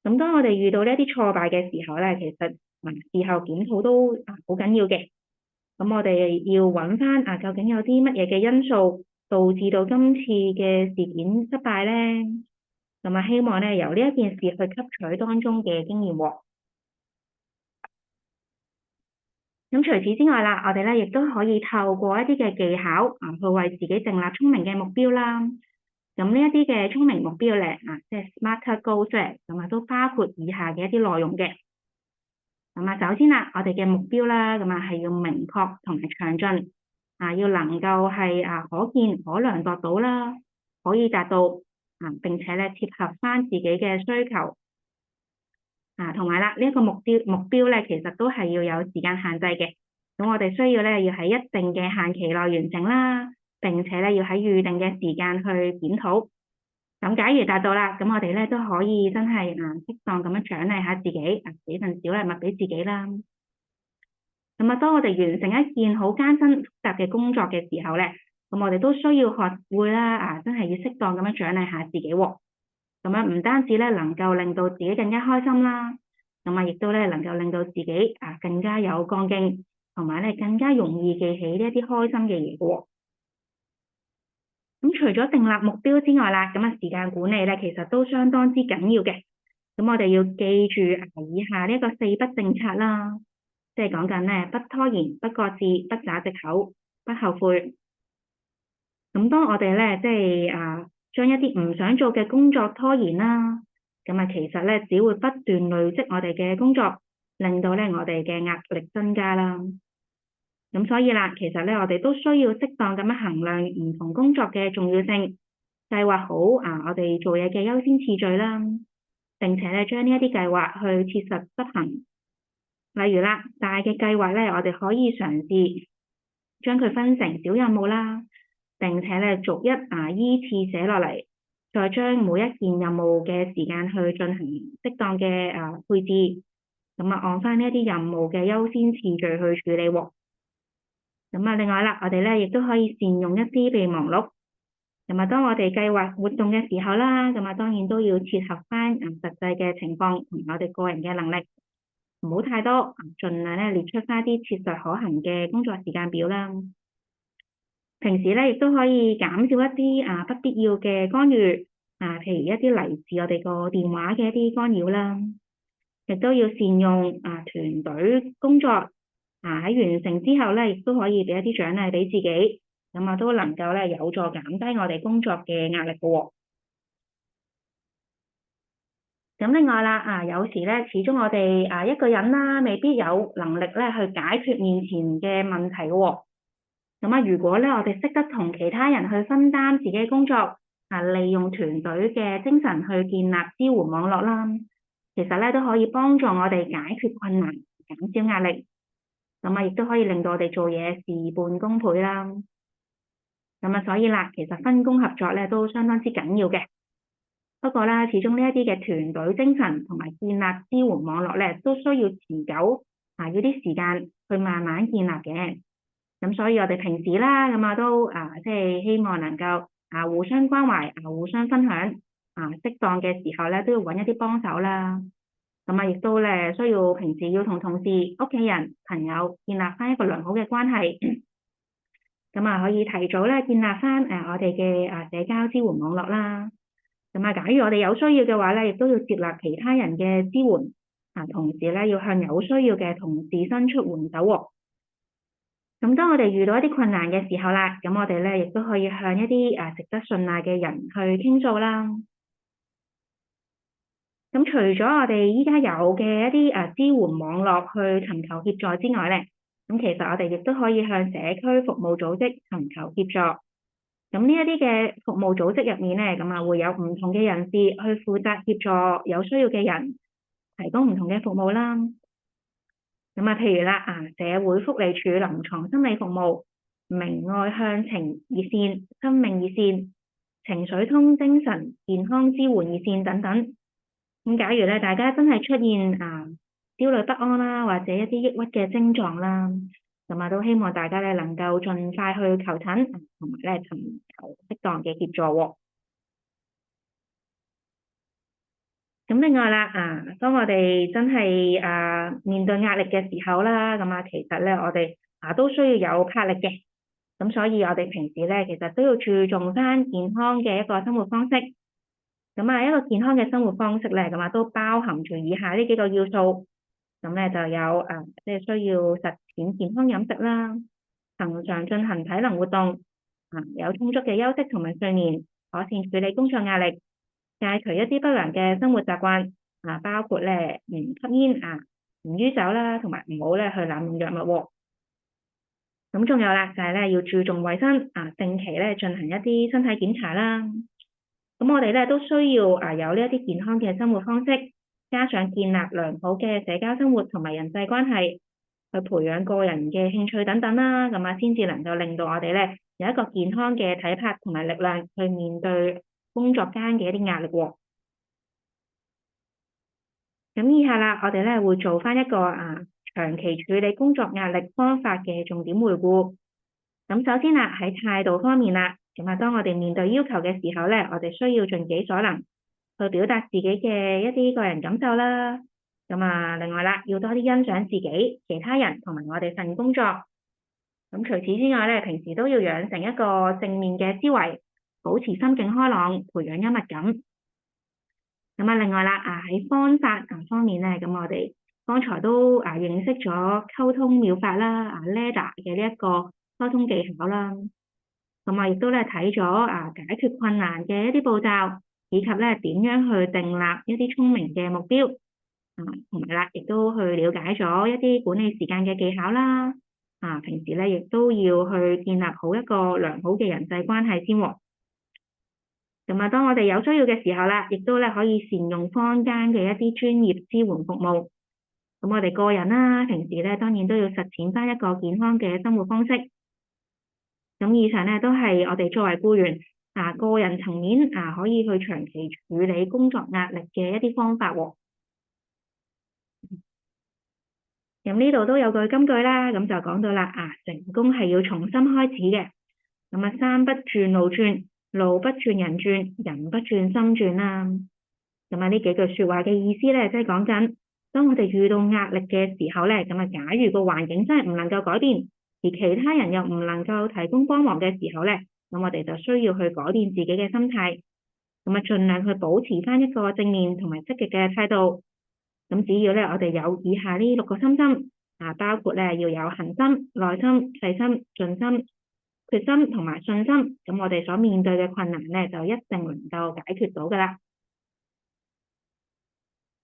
咁當我哋遇到呢一啲挫敗嘅時候咧，其實事後檢討都好緊要嘅。咁我哋要揾翻究竟有啲乜嘢嘅因素導致到今次嘅事件失敗咧？咁啊，希望咧由呢一件事去吸取當中嘅經驗喎。咁除此之外啦，我哋咧亦都可以透過一啲嘅技巧去為自己訂立聰明嘅目標啦。咁呢一啲嘅聰明目標咧即係 SMART goals 咁都包括以下嘅一啲內容嘅。咁首先啦，我哋嘅目標啦，咁係要明確同埋詳盡，要能夠係可見可量度到啦，可以達到並且咧貼合翻自己嘅需求。同埋啦，呢一個目標咧，其實都係要有時間限制嘅。咁我哋需要咧要喺一定嘅限期內完成啦，並且咧要喺預定嘅時間去檢討。咁假如達到啦，咁我哋咧都可以真係適當咁樣獎勵下自己，俾份小禮物俾自己啦。咁當我哋完成一件好艱辛複雜嘅工作嘅時候咧，咁我哋都需要學會啦，真係要適當咁樣獎勵下自己喎。咁樣唔單止咧能夠令到自己更加開心啦，咁亦都咧能夠令到自己更加有幹勁，同埋咧更加容易記起呢一啲開心嘅嘢嘅喎。咁除咗訂立目標之外啦，咁時間管理咧其實都相當之緊要嘅。咁我哋要記住以下呢一個4不政策啦，即係講緊咧不拖延、不擱置、不找藉口、不後悔。咁當我哋咧即係將一啲唔想做嘅工作拖延啦，咁其實咧只會不斷累積我哋嘅工作，令到咧我哋嘅壓力增加啦。咁所以啦，其實咧我哋都需要適當咁樣衡量唔同工作嘅重要性，計劃好我哋做嘢嘅優先次序啦，並且咧將呢一啲計劃去切實執行。例如啦，大嘅計劃咧，我哋可以嘗試將佢分成小任務啦，並且咧逐一依次寫落嚟，再將每一件任務嘅時間去進行適當嘅配置，咁按翻呢一啲任務嘅優先次序去處理喎。咁另外啦，我哋咧亦都可以善用一啲備忘錄。咁當我哋計劃活動嘅時候啦，咁當然都要切合翻實際嘅情況同我哋個人嘅能力，唔好太多，盡量咧列出翻啲切實可行嘅工作時間表啦。平時咧亦都可以減少一啲不必要嘅干預，譬如一啲嚟自我哋個電話嘅一啲干擾啦。亦都要善用團隊工作。喺完成之後咧，亦都可以俾一啲獎勵俾自己，咁都能夠咧有助減低我哋工作嘅壓力嘅喎。咁另外啦，有時咧，始終我哋一個人啦，未必有能力咧去解決面前嘅問題嘅喎。咁如果咧我哋識得同其他人去分擔自己嘅工作，利用團隊嘅精神去建立支援網絡啦，其實咧都可以幫助我哋解決困難，減少壓力。咁亦都可以令到我哋做嘢事半功倍啦。咁所以啦，其實分工合作咧都相當之緊要嘅。不過啦，始終呢一啲嘅團隊精神同埋建立支援網絡咧，都需要持久，要啲時間去慢慢建立嘅。咁所以我哋平時啦，都即係希望能夠互相關懷，互相分享，適當嘅時候咧都要揾一啲幫手啦。咁亦都咧需要平時要同同事、屋企人、朋友建立翻一個良好嘅關係。咁可以提早咧建立翻我哋嘅社交支援網絡啦。咁假如我哋有需要嘅話咧，亦都要接納其他人嘅支援。同時咧要向有需要嘅同事伸出援手喎。咁當我哋遇到一啲困難嘅時候啦，咁我哋咧亦都可以向一啲值得信賴嘅人去傾訴啦。咁除咗我哋依家有嘅一啲支援網絡去尋求協助之外咧，咁其實我哋亦都可以向社區服務組織尋求協助。咁呢一啲嘅服務組織入面咧，咁會有唔同嘅人士去負責協助有需要嘅人，提供唔同嘅服務啦。咁譬如啦，社會福利署臨床心理服務、明愛向晴熱線、生命熱線、情緒通精神健康支援熱線等等。咁假如咧，大家真係出現焦慮不安啦，或者一啲抑鬱嘅症狀啦，咁都希望大家咧能夠盡快去求診，同埋咧尋求適當嘅協助喎。咁另外啦，當我哋真係面對壓力嘅時候啦，其實咧我哋都需要有魄力嘅。咁所以我哋平時咧其實都要注重翻健康嘅一個生活方式。咁一個健康嘅生活方式咧，都包含住以下呢幾個要素。咁咧就有即係需要實踐健康飲食啦，恆常進行體能活動，有充足嘅休息同埋睡眠，妥善處理工作壓力，戒除一啲不良嘅生活習慣，包括咧唔吸煙唔酗酒啦，同埋唔好咧去濫用藥物喎。咁仲有啦，就係咧要注重衞生，定期咧進行一啲身體檢查啦。咁我哋咧都需要有呢一啲健康嘅生活方式，加上建立良好嘅社交生活同埋人際關係，去培養個人嘅興趣等等啦。咁先至能夠令到我哋咧有一個健康嘅體魄同埋力量去面對工作間嘅一啲壓力喎。咁以下啦，我哋咧會做翻一個長期處理工作壓力方法嘅重點回顧。咁首先啦，喺態度方面啦，當我哋面對要求嘅時候咧，我哋需要盡己所能去表達自己嘅一啲個人感受啦。另外啦，要多啲欣賞自己、其他人同埋我哋份工作。咁除此之外咧，平時都要養成一個正面嘅思維，保持心境開朗，培養幽默感。另外啦，喺方法方面咧，我哋剛才都認識咗溝通妙法啦，LEDA 嘅呢一個溝通技巧啦。亦都咧睇咗解決困難嘅一啲步驟，以及咧點樣去訂立一啲聰明嘅目標。同埋啦，亦都去了解咗一啲管理時間嘅技巧啦。平時咧亦都要去建立好一個良好嘅人際關係先喎。當我哋有需要嘅時候啦，亦都咧可以善用坊間嘅一啲專業支援服務。咁我哋個人啦，平時咧當然都要實踐翻一個健康嘅生活方式。咁以上咧都係我哋作為僱員個人層面可以去長期處理工作壓力嘅一啲方法喎。咁呢度都有句金句啦，咁就講到啦，成功係要從心開始嘅。山不轉路轉，路不轉人轉，人不轉心轉啦。呢幾句説話嘅意思咧，即係講緊，當我哋遇到壓力嘅時候咧，假如個環境真係唔能夠改變，而其他人又唔能夠提供幫忙嘅時候咧，咁我哋就需要去改變自己嘅心態，盡量去保持翻一個正面同埋積極嘅態度。咁只要咧我哋有以下呢6個心，包括咧要有恆心、耐心、細心、盡心、決心同埋信心，咁我哋所面對嘅困難咧就一定能夠解決到噶啦。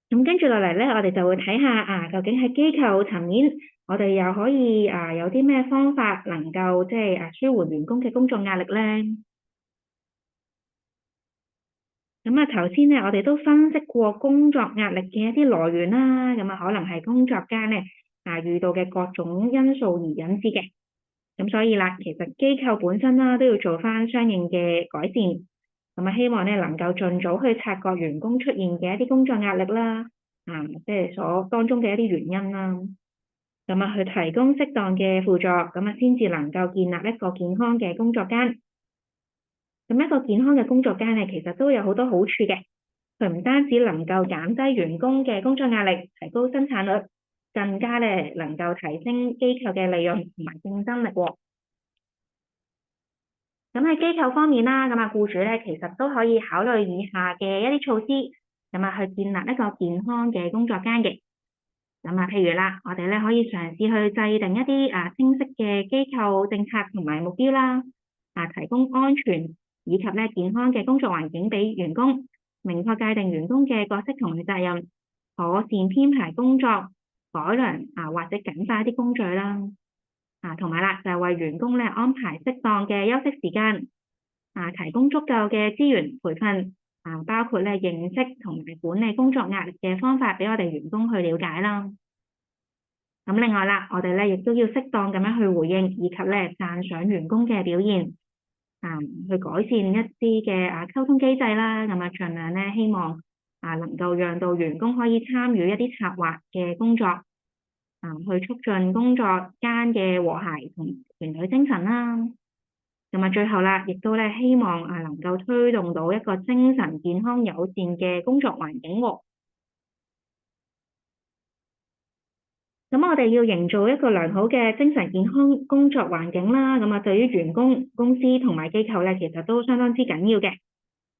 咁跟住落嚟咧，我哋就會睇下究竟喺機構層面，我哋又可以有啲咩方法能夠即係舒緩員工嘅工作壓力咧？頭先咧，我哋都分析過工作壓力嘅一啲來源啦，可能係工作間咧遇到嘅各種因素而引致嘅。咁所以啦，其實機構本身啦都要做翻相應嘅改善。希望咧能夠盡早去察覺員工出現嘅一啲工作壓力啦，即係所當中嘅一啲原因啦。去提供適當嘅輔助，先至能夠建立一個健康嘅工作間。一個健康嘅工作間咧，其實都有好多好處嘅。佢唔單止能夠減低員工嘅工作壓力，提高生產率，更加咧能夠提升機構嘅利潤同埋競爭力喎。咁喺機構方面啦，僱主咧其實都可以考慮以下嘅一啲措施，去建立一個健康嘅工作間嘅。譬如啦，我哋咧可以嘗試去制定一啲清晰嘅機構政策同埋目標啦，提供安全以及咧健康嘅工作環境俾員工，明確界定員工嘅角色同埋責任，妥善編排工作，改良或者簡化一啲工序啦。同埋啦，就係為員工咧安排適當嘅休息時間，提供足夠嘅資源培訓，包括咧認識同埋管理工作壓力嘅方法俾我哋員工去了解啦。咁另外啦，我哋咧亦都要適當咁樣去回應，以及咧讚賞員工嘅表現，去改善一啲嘅溝通機制啦。盡量咧希望能夠讓到員工可以參與一啲策劃嘅工作，去促進工作間嘅和諧同團隊精神啦。咁啊，最後啦，亦都咧希望能夠推動到一個精神健康友善嘅工作環境喎。咁我哋要營造一個良好嘅精神健康工作環境啦。咁啊，對於員工、公司同埋機構咧，其實都相當之緊要嘅。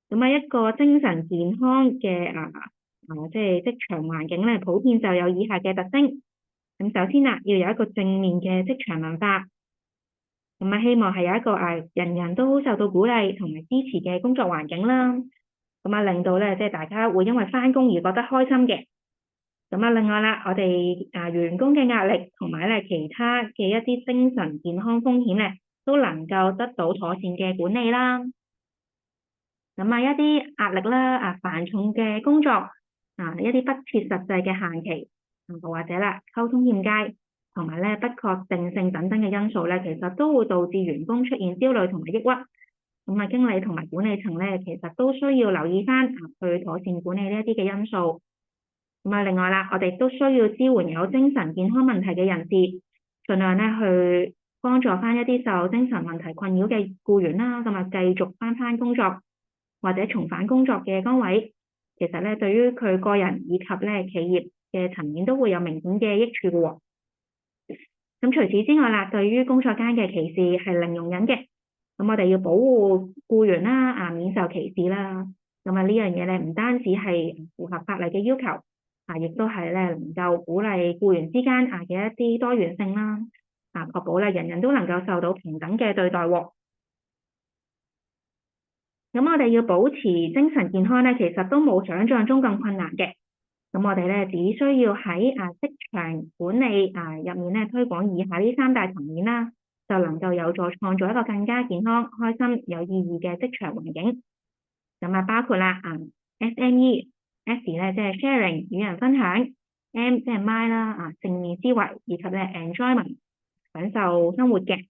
咁啊，一個精神健康嘅即係職場環境咧，普遍就有以下嘅特徵。咁首先啦，要有一個正面嘅職場文化。咁啊，希望係有一個人人都受到鼓勵同埋支持嘅工作環境啦。咁啊，令到咧即係大家會因為返工而覺得開心嘅。咁啊，另外啦，我哋員工嘅壓力同埋咧其他嘅一啲精神健康風險咧，都能夠得到妥善嘅管理啦。咁啊，一啲壓力啦、繁重嘅工作一啲不切實際嘅限期，或者啦溝通欠佳，同埋咧不確定性等等嘅因素咧，其實都會導致員工出現焦慮同埋抑鬱。咁啊，經理同埋管理層咧，其實都需要留意返去妥善管理呢一啲嘅因素。咁啊，另外啦，我哋都需要支援有精神健康問題嘅人士，盡量咧去幫助返一啲受精神問題困擾嘅僱員啦，咁啊繼續返工作或者重返工作嘅崗位。其實咧，對於佢個人以及咧企業嘅層面都會有明顯嘅益處嘅喎。咁除此之外啦，對於工作間嘅歧視係零容忍嘅。咁我哋要保護僱員啦，免受歧視啦。咁呢樣嘢咧，唔單止係符合法例嘅要求，亦都係咧能夠鼓勵僱員之間嘅一啲多元性啦，確保咧人人都能夠受到平等嘅對待喎。咁我哋要保持精神健康咧，其實都冇想象中咁困難嘅。咁我哋咧只需要喺職場管理入面咧推廣以下呢三大層面啦，就能夠有助創造一個更加健康、開心、有意義嘅職場環境。咁包括啦SME。S 咧即係 sharing 與人分享，M 即係 mind 啦正面思維，以及咧 enjoyment 享受生活嘅。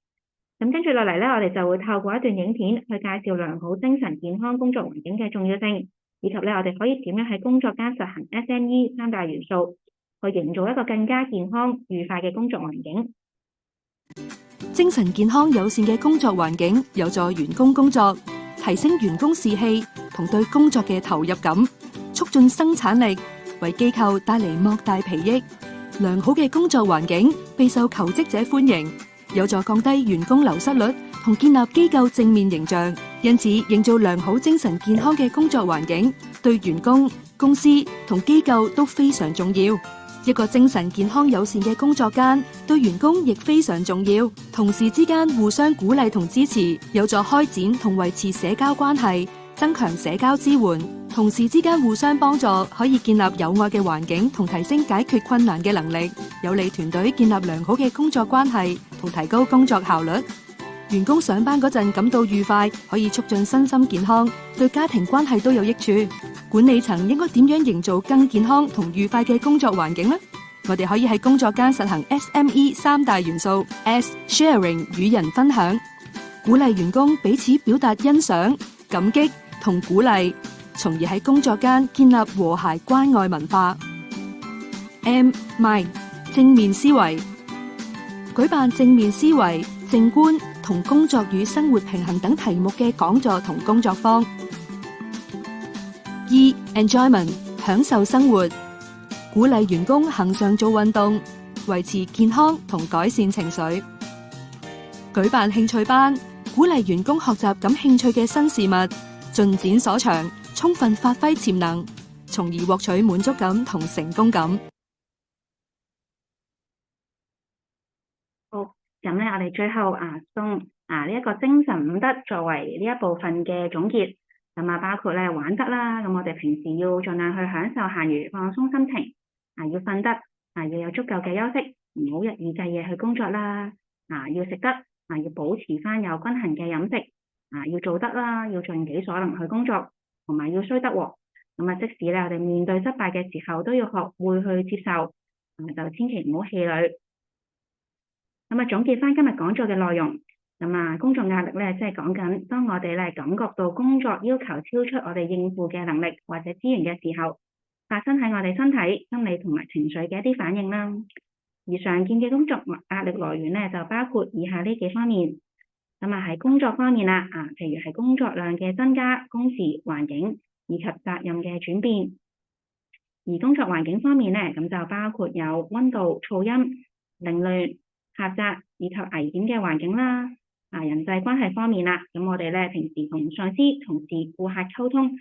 咁跟住落嚟咧，我哋就會透過一段影片去介紹良好精神健康工作環境嘅重要性，以及咧我哋可以點樣喺工作間實行 SME 三大元素，去營造一個更加健康愉快嘅工作環境。精神健康友善嘅工作環境有助員工工作，提升員工士氣同對工作嘅投入感，促進生產力，為機構帶嚟莫大裨益。良好嘅工作環境備受求職者歡迎，有助降低員工流失率同建立機構正面形象。因此，營造良好精神健康嘅工作環境，對員工、公司同機構都非常重要。一個精神健康友善嘅工作間，對員工亦非常重要。同事之間互相鼓勵同支持，有助開展同維持社交關係，增強社交支援。同事之間互相幫助，可以建立友愛嘅環境同提升解決困難嘅能力，有利團隊建立良好嘅工作關係同提高工作效率。員工上班嗰陣感到愉快，可以促進身心健康，對家庭關係都有益處。管理層應該點樣營造更健康同愉快嘅工作環境呢？我哋可以喺工作間實行 SME 三大元素 S sharing 與人分享，鼓勵員工彼此表達欣賞、感激同鼓勵，從而喺工作間建立和諧關愛文化。M mind 正面思維，舉辦正面思維、正觀同工作與生活平衡等題目嘅講座同工作坊。E enjoyment 享受生活，鼓勵員工恆常做運動，維持健康同改善情緒。舉辦興趣班，鼓勵員工學習感興趣嘅新事物，盡展所長，充分發揮潛能，從而獲取滿足感同成功感。好，咁咧我哋最後送呢一個精神五德作為呢一部分嘅總結。咁包括咧玩得啦，咁我哋平時要盡量去享受閒餘，放鬆心情。要瞓得，要有足夠嘅休息，唔好日以繼夜去工作啦。要食得，要保持翻有均衡嘅飲食。要做得啦，要盡己所能去工作，同埋要衰得喎。咁即使咧我哋面對失敗嘅時候，都要學會去接受，就千祈唔好氣餒。咁總結翻今日講座嘅內容。工作壓力咧，即係講緊當我哋咧感覺到工作要求超出我哋應付嘅能力或者資源嘅時候，發生喺我哋身體、心理同埋情緒嘅一啲反應啦。而常見嘅工作壓力來源咧，就包括以下呢幾方面。咁喺工作方面啦，譬如係工作量嘅增加、工時、環境以及責任嘅轉變。而工作環境方面咧，咁就包括有溫度、噪音、凌亂、狹窄以及危險嘅環境啦。人際關係方面啦，咁我哋咧平時同上司、同事、顧客溝通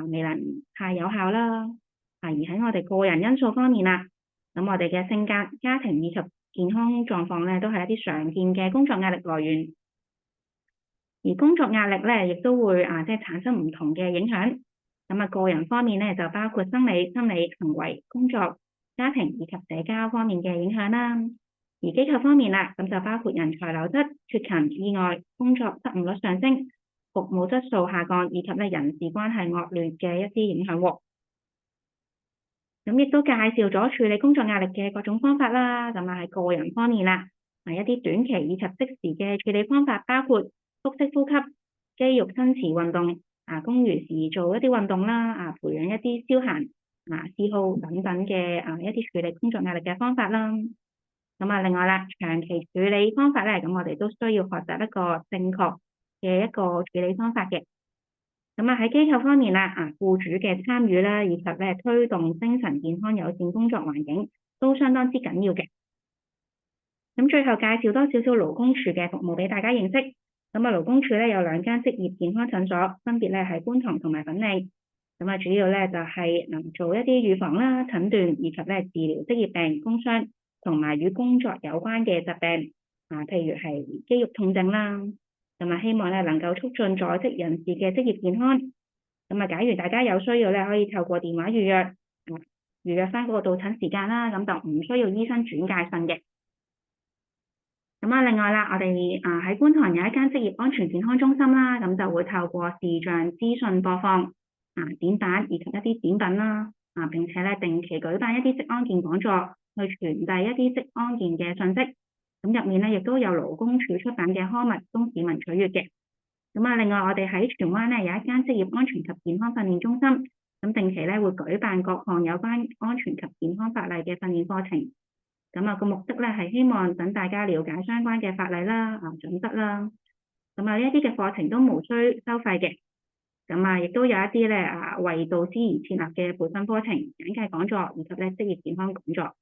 未能太有效啦。而喺我哋個人因素方面啦，咁我哋嘅性格、家庭以及健康狀況咧，都係一啲常見嘅工作壓力來源。而工作壓力咧，亦都會即係產生唔同嘅影響。咁個人方面咧，就包括生理、心理、行為、工作、家庭以及社交方面嘅影響啦。而機構方面啦，咁就包括人才流失、缺勤、意外、工作失誤率上升、服務質素下降以及人事關係惡劣嘅一啲影響喎。咁亦都介紹咗處理工作壓力嘅各種方法啦。咁喺個人方面啦，一啲短期以及即時嘅處理方法包括腹式呼吸、肌肉伸展運動、公餘時做一啲運動啦，培養一啲消閒嗜好等等嘅一啲處理工作壓力嘅方法啦。咁另外啦，長期處理方法咧，咁我哋都需要學習一個正確嘅一個處理方法嘅。咁喺機構方面啦，僱主嘅參與啦，以及推動精神健康友善工作環境都相當之緊要嘅。咁最後介紹多少少勞工處嘅服務俾大家認識。咁勞工處咧有2間職業健康診所，分別咧係觀塘同埋粉嶺。咁主要咧就係能做一啲預防啦、診斷以及治療職業病、工傷同埋與工作有關嘅疾病，譬如係肌肉痛症啦。咁希望咧能夠促進在職人士嘅職業健康。咁假如大家有需要咧，可以透過電話預約翻嗰個到診時間啦，咁就唔需要醫生轉介信嘅。咁另外啦，我哋喺觀塘有一間職業安全健康中心啦，咁就會透過視像資訊播放、點版以及一啲展品啦，並且咧定期舉辦一啲職安健講座，去傳遞一啲職安健嘅信息。咁入面咧亦都有勞工處出版嘅刊物供市民取閱嘅。咁另外我哋喺荃灣咧有一間職業安全及健康訓練中心，咁定期咧會舉辦各項有關安全及健康法例嘅訓練課程。咁個目的咧係希望等大家了解相關嘅法例啦、準則啦。咁呢一啲嘅課程都無需收費嘅。咁亦都有一啲咧為導師而設立嘅培訓課程、簡介講座以及職業健康講座。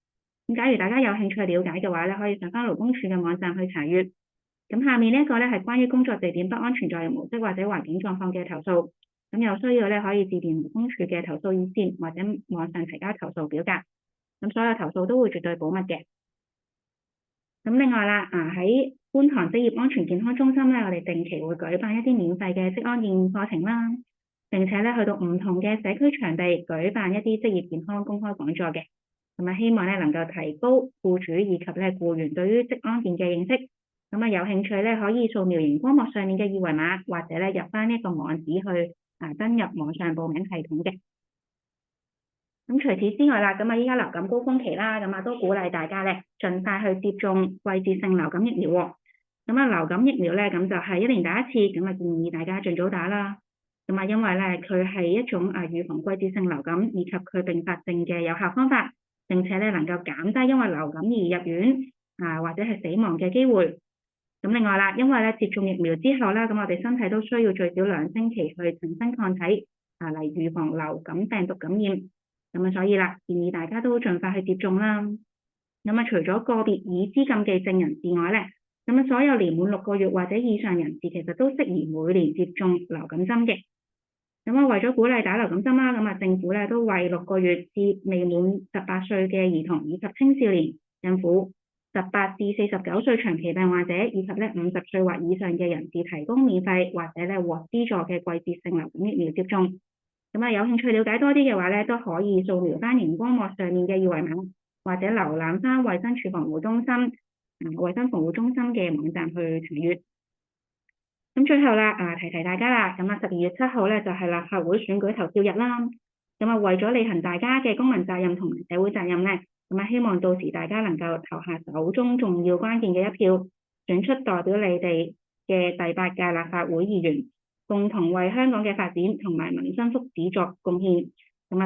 咁假如大家有興趣了解嘅話咧，可以上翻勞工處嘅網站去查閱。咁下面呢一個咧係關於工作地點不安全作業模式或者環境狀況嘅投訴。咁有需要咧可以致電勞工處嘅投訴熱線或者網上提交投訴表格。咁所有投訴都會絕對保密嘅。咁另外啦，喺觀塘職業安全健康中心咧，我哋定期會舉辦一啲免費嘅職安健課程啦，並且咧去到唔同嘅社區場地舉辦一啲職業健康公開講座嘅。咁希望咧能夠提高僱主以及僱員對於職安健嘅認識。咁有興趣咧可以掃描熒光幕上面嘅二維碼，或者咧入翻呢一個網址去登入網上報名系統嘅。咁除此之外啦，依家流感高峰期啦，都鼓勵大家咧盡快去接種季節性流感疫苗喎。流感疫苗咧就係1年打1次，建議大家盡早打啦。因為咧佢係一種預防季節性流感以及佢併發症嘅有效方法，並且咧能夠減低因為流感而入院或者係死亡嘅機會。咁另外啦，因為咧接種疫苗之後啦，我哋身體都需要最少2星期去產生抗體嚟預防流感病毒感染。所以啦，建議大家都盡快去接種啦。除咗個別已知禁忌症人士外咧，所有年滿6個月或者以上人士其實都適宜每年接種流感針嘅。為咗鼓勵打流感針啦，政府咧都為6個月至未滿18歲嘅兒童以及青少年、孕婦、18至49歲長期病患者以及50歲或以上嘅人士提供免費或者獲資助嘅季節性流感疫苗接種。有興趣了解多啲嘅話咧，都可以掃描翻熒光幕上面嘅二維碼，或者瀏覽翻衛生署防護中心、衛生防護中心嘅網站去查閱。咁最後啦，提大家啦，12月7號咧就係立法會選舉投票日啦。為咗履行大家嘅公民責任同埋社會責任咧，希望到時大家能夠投下手中重要關鍵嘅一票，選出代表你哋嘅第8屆立法會議員，共同為香港嘅發展同埋民生福祉作貢獻。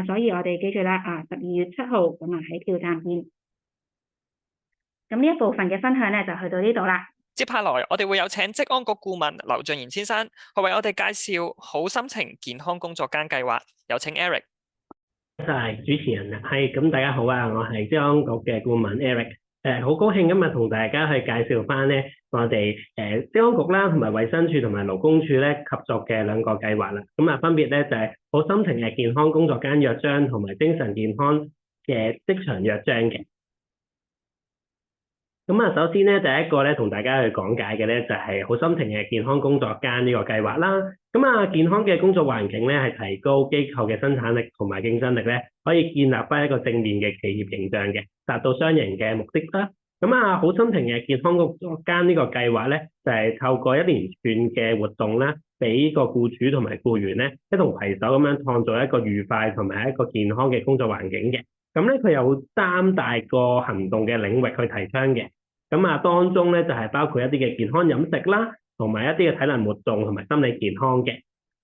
所以我哋記住啦，12月7號喺票站見。咁呢一部分嘅分享咧就去到呢度啦。接下來我哋會有請職安局顧問劉俊賢先生去為我哋介紹好心情健康工作間計劃，有請 Eric。多謝主持人啊，咁大家好啊，我係職安局嘅顧問 Eric。好高興今日同大家去介紹翻咧我哋職安局啦，同埋衛生署同埋勞工處咧合作嘅兩個計劃啦。咁啊分別咧就係好心情嘅健康工作間約章同埋精神健康嘅職場約章嘅。咁啊，首先咧，第一個咧，同大家去講解嘅咧，就係好心情嘅健康工作間呢個計劃啦。咁啊，健康嘅工作環境咧，係提高機構嘅生產力同埋競爭力咧，可以建立翻一個正面嘅企業形象嘅，達到雙贏嘅目的啦。咁啊，好心情嘅健康工作間呢個計劃咧，就係透過一連串嘅活動啦，俾個僱主同埋僱員咧，一同攜手咁樣創造一個愉快同埋一個健康嘅工作環境嘅。咁咧，佢有3大個行動嘅領域去提倡嘅。咁啊，當中咧就係包括一啲嘅健康飲食啦，同埋一啲嘅體能活動同埋心理健康嘅。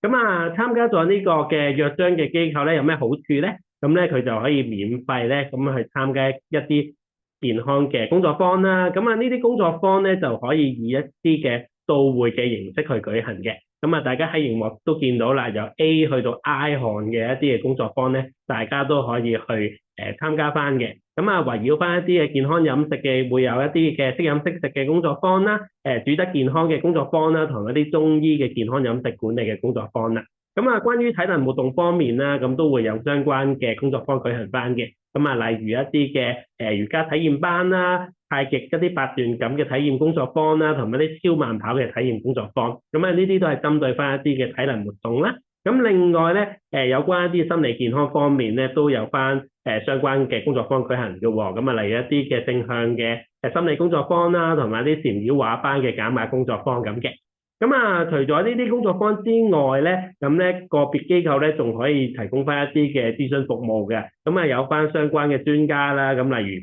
咁啊，參加咗呢個嘅約章嘅機構咧，有咩好處咧？咁咧佢就可以免費咧咁去參加一啲健康嘅工作坊啦。咁啊，呢啲工作坊咧就可以以一啲嘅到會嘅形式去舉行嘅。咁啊，大家喺熒幕都見到啦，由 A 去到 I 項嘅一啲嘅工作坊咧，大家都可以去參加翻嘅。咁啊，圍繞翻一啲嘅健康飲食嘅，會有一啲嘅識飲識食嘅工作坊啦，煮得健康嘅工作坊啦，同一啲中醫嘅健康飲食管理嘅工作坊啦。咁啊，關於體能活動方面啦，咁都會有相關嘅工作坊舉行翻嘅。咁啊，例如一啲嘅瑜伽體驗班啦、太極一啲八段錦嘅體驗工作坊啦，同埋一啲超慢跑嘅體驗工作坊。咁啊，呢啲都係針對翻一啲嘅體能活動啦。咁另外咧，有關一啲心理健康方面咧，都有翻相關嘅工作坊舉行嘅喎。咁啊，例如一啲嘅正向嘅心理工作坊啦，同埋啲禪繞畫班嘅減壓工作坊咁嘅。咁啊，除咗呢啲工作坊之外咧，咁咧個別機構咧仲可以提供翻一啲嘅諮詢服務嘅。咁啊，有翻相關嘅專家啦，咁例如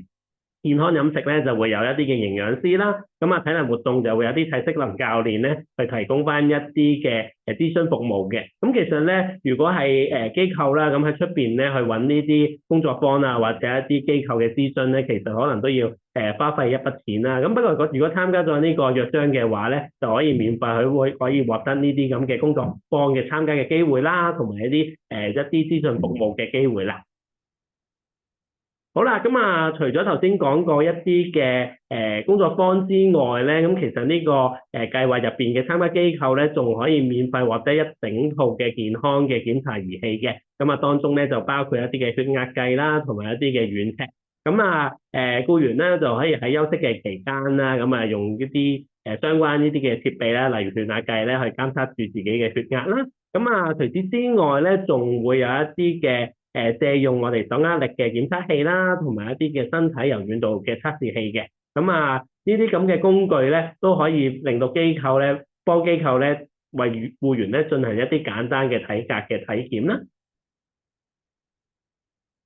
健康飲食咧就會有一啲嘅營養師啦，咁啊體能活動就會有啲體適能教練咧去提供翻一啲嘅諮詢服務嘅。咁其實咧，如果係機構啦，咁喺出邊咧去揾呢啲工作坊啊，或者一啲機構嘅諮詢咧，其實可能都要花費一筆錢啦。咁不過如果參加咗呢個約章嘅話咧，就可以免費可以獲得呢啲咁嘅工作坊嘅參加嘅機會啦，同埋一啲諮詢服務嘅機會啦。好啦，咁啊，除咗頭先講過一啲嘅工作坊之外咧，咁其實呢個計劃入邊嘅參加機構咧，仲可以免費獲得一整套嘅健康嘅檢查儀器嘅。咁啊，當中咧就包括一啲嘅血壓計啦，同埋一啲嘅遠尺。咁啊，僱員咧就可以喺休息嘅期間啦，咁啊用一啲相關呢啲嘅設備啦，例如血壓計咧，去監測住自己嘅血壓啦。咁啊，除此之外咧，仲會有一啲嘅借用我哋手握力嘅檢測器啦，同埋一啲嘅身體柔軟度嘅測試器嘅。咁啊，呢啲咁嘅工具咧，都可以令到幫機構咧為僱員咧進行一啲簡單嘅體格嘅體檢啦。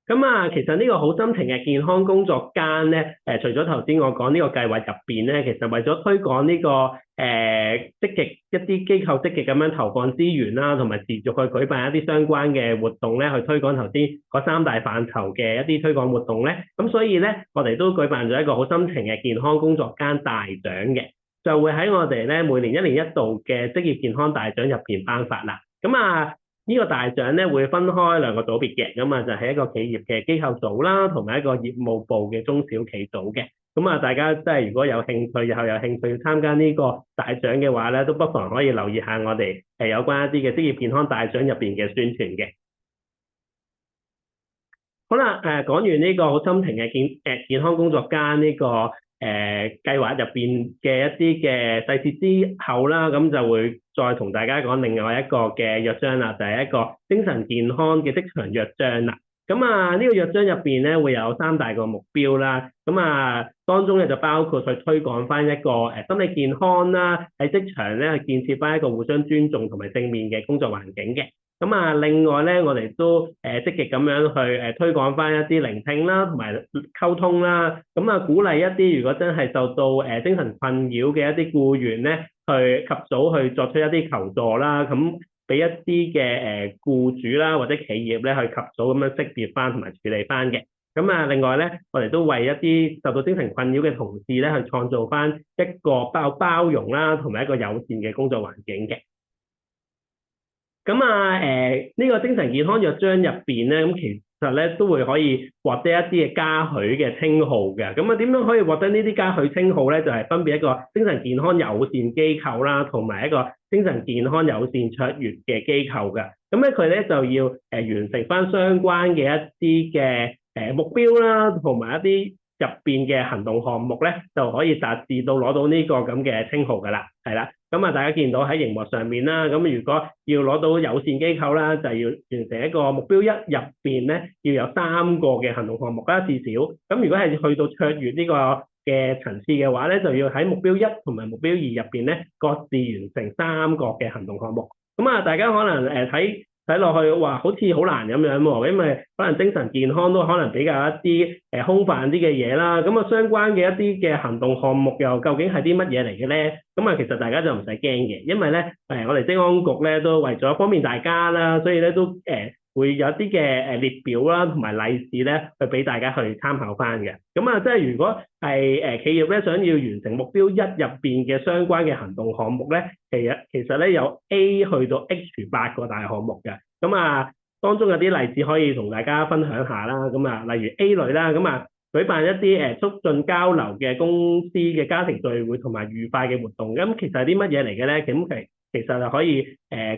咁啊，其實呢個好心情嘅健康工作間咧，除咗頭先我講呢個計劃入邊咧，其實為咗推廣呢個積極一啲機構積極咁樣投放資源啦，同埋持續去舉辦一啲相關嘅活動咧，去推廣頭先嗰3大範疇嘅一啲推廣活動咧。咁所以咧，我哋都舉辦咗一個好心情嘅健康工作間大獎嘅，就會喺我哋咧每年1年1度嘅職業健康大獎入邊頒發啦。咁啊〜呢個大獎咧會分開2個組別嘅，咁啊就係一個企業嘅機構組啦，同埋一個業務部嘅中小企組嘅。咁啊，大家真係如果有興趣，日後有興趣參加呢個大獎嘅話咧，都不妨可以留意下我哋有關一啲嘅職業健康大獎入邊嘅宣傳嘅。好啦，講完呢個好心情嘅健康工作間呢個計劃入邊嘅一啲嘅細節之後啦，咁就會再同大家講另外一個嘅約章啦，就係一個精神健康嘅職場約章啦。咁啊，呢個約章入邊咧會有3大個目標啦。咁啊，當中咧就包括去推廣翻一個心理健康啦，喺職場咧去建設翻一個互相尊重同埋正面嘅工作環境嘅。咁啊，另外咧，我哋都積極咁樣去推廣翻一啲聆聽啦，同埋溝通啦。咁啊，鼓勵一啲如果真係受到精神困擾嘅一啲僱員咧，去及早去作出一啲求助啦。咁俾一啲嘅僱主啦或者企業咧去及早咁樣識別翻同埋處理翻嘅。咁啊，另外咧，我哋都為一啲受到精神困擾嘅同事咧，去創造翻一個包容啦，同埋一個友善嘅工作環境嘅。咁啊，呢個精神健康約章入邊咧，咁其實咧都會可以獲得一啲嘅嘉許嘅稱號嘅。咁啊，點樣可以獲得呢啲嘉許稱號咧？就係分別一個精神健康友善機構啦，同埋一個精神健康友善卓越嘅機構嘅。咁咧佢咧就要完成翻相關嘅一啲嘅目標啦，同埋一啲入邊嘅行動項目咧，就可以達至到攞到呢個咁嘅稱號噶啦，係啦。咁啊，大家見到喺熒幕上面啦，咁如果要攞到友善機構啦，就要完成一個目標1入邊咧，要有3個嘅行動項目啦，至少。咁如果係去到卓越呢個嘅層次嘅話咧，就要喺目標1同埋目標2入邊咧，各自完成3個嘅行動項目。咁啊，大家可能睇落去話好似好難咁樣喎，因為可能精神健康都可能比較一啲空泛啲嘅嘢啦。咁啊，相關嘅一啲嘅行動項目又究竟係啲乜嘢嚟嘅咧？咁啊，其實大家就唔使驚嘅，因為咧我哋職安局咧都為咗方便大家啦，所以咧都會有啲嘅列表啦，同埋例示咧，去俾大家去參考翻嘅。咁啊，即係如果係企業咧想要完成目標1入邊嘅相關嘅行動項目咧，其實咧有 A 去到 H8個大項目嘅。咁啊，當中有啲例子可以同大家分享下啦。咁啊，例如 A 類啦，咁啊舉辦一啲促進交流嘅公司嘅家庭聚會同埋愉快嘅活動。咁其實係啲乜嘢嚟嘅咧？咁其實就可以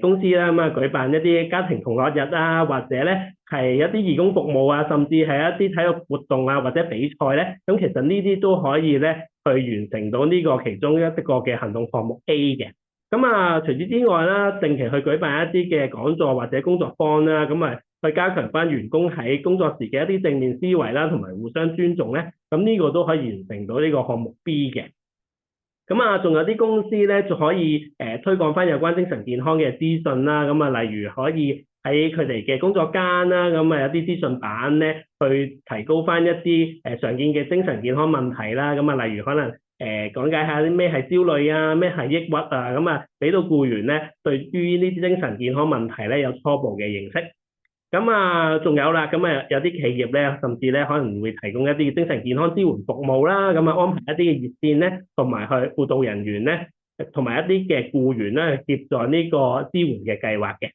公司啦，咁啊舉辦一啲家庭同樂日啊，或者咧係一啲義工服務啊，甚至係一啲體育活動啊，或者比賽咧，咁其實呢啲都可以咧去完成到呢個其中一個嘅行動項目 A 嘅。咁啊，除此之外啦，定期去舉辦一啲嘅講座或者工作坊啦，咁啊去加強翻員工喺工作時嘅一啲正面思維啦，同埋互相尊重咧，咁呢個都可以完成到呢個項目 B 嘅。咁啊，仲有啲公司咧，就可以推廣翻有關精神健康嘅資訊啦。咁啊，例如可以喺佢哋嘅工作間啦，咁啊有啲資訊版咧，去提高翻一啲常見嘅精神健康問題啦。咁啊，例如可能講解下啲咩係焦慮啊，咩係抑鬱啊，咁啊俾到僱員咧對於呢啲精神健康問題咧有初步嘅認識。咁啊，仲有啦，咁啊有啲企業咧，甚至咧可能會提供一啲精神健康支援服務啦，咁啊安排一啲嘅熱線咧，同埋去輔導人員咧，同埋一啲嘅僱員咧，協助呢個支援嘅計劃嘅。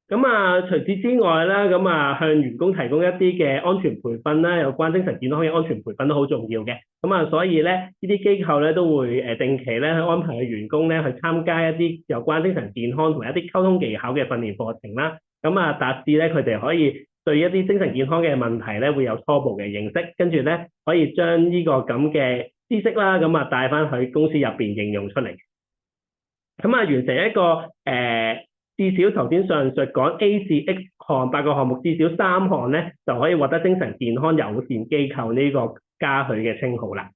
咁啊，除此之外啦，咁啊向員工提供一啲嘅安全培訓啦，有關精神健康嘅安全培訓都好重要嘅。咁啊，所以咧呢啲機構咧都會定期咧去安排嘅員工咧去參加一啲有關精神健康同埋一啲溝通技巧嘅訓練課程啦。咁啊，達至咧佢哋可以對一啲精神健康嘅問題咧會有初步嘅認識，跟住咧可以將呢個咁嘅知識啦，咁啊帶翻去公司入邊應用出嚟。咁啊，完成一個至少頭先上述講 A 至 X 項8個項目，至少3項咧就可以獲得精神健康友善機構呢個嘉許嘅稱號啦。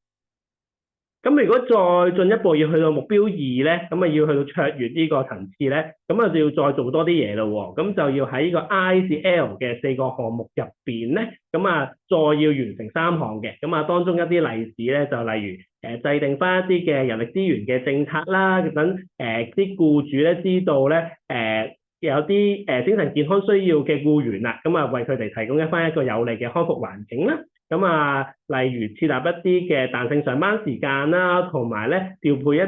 咁如果再進一步要去到目標2咧，咁啊要去到卓越呢個層次咧，咁啊就要再做多啲嘢咯喎。咁就要喺呢個 I 至 L 嘅4個項目入邊咧，咁啊再要完成3項嘅。咁啊當中一啲例子咧，就例如制定翻一啲嘅人力資源嘅政策啦，等啲僱主咧知道咧有啲精神健康需要嘅僱員啦，咁啊為佢哋提供翻一個有利嘅康復環境啦。咁啊，例如設立一啲嘅彈性上班時間啦，同埋咧調配一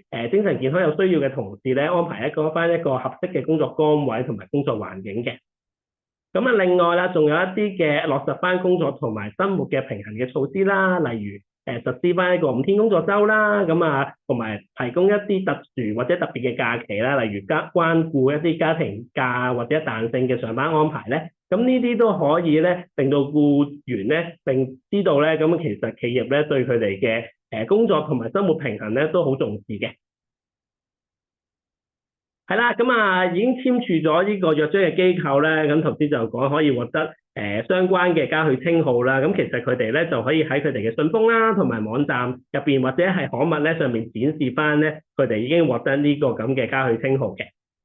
啲精神健康有需要嘅同事咧，安排翻一個合適嘅工作崗位同埋工作環境嘅。咁啊，另外啦，仲有一啲嘅落實翻工作同埋生活嘅平衡嘅措施啦，例如實施翻一個5天工作周啦，咁啊，同埋提供一啲特殊或者特別嘅假期啦，例如關顧一啲家庭假或者彈性嘅上班安排咧。咁呢啲都可以咧，令到僱員咧，並知道咧，咁其實企業咧對佢哋嘅工作同埋生活平衡咧都好重視嘅。係啦，咁啊已經簽署咗呢個約章嘅機構咧，咁頭先就講可以獲得相關嘅嘉許稱號啦。咁其實佢哋咧就可以喺佢哋嘅信封啦，同埋網站入邊或者係刊物咧上面展示翻咧，佢哋已經獲得呢個咁嘅嘉許稱號嘅。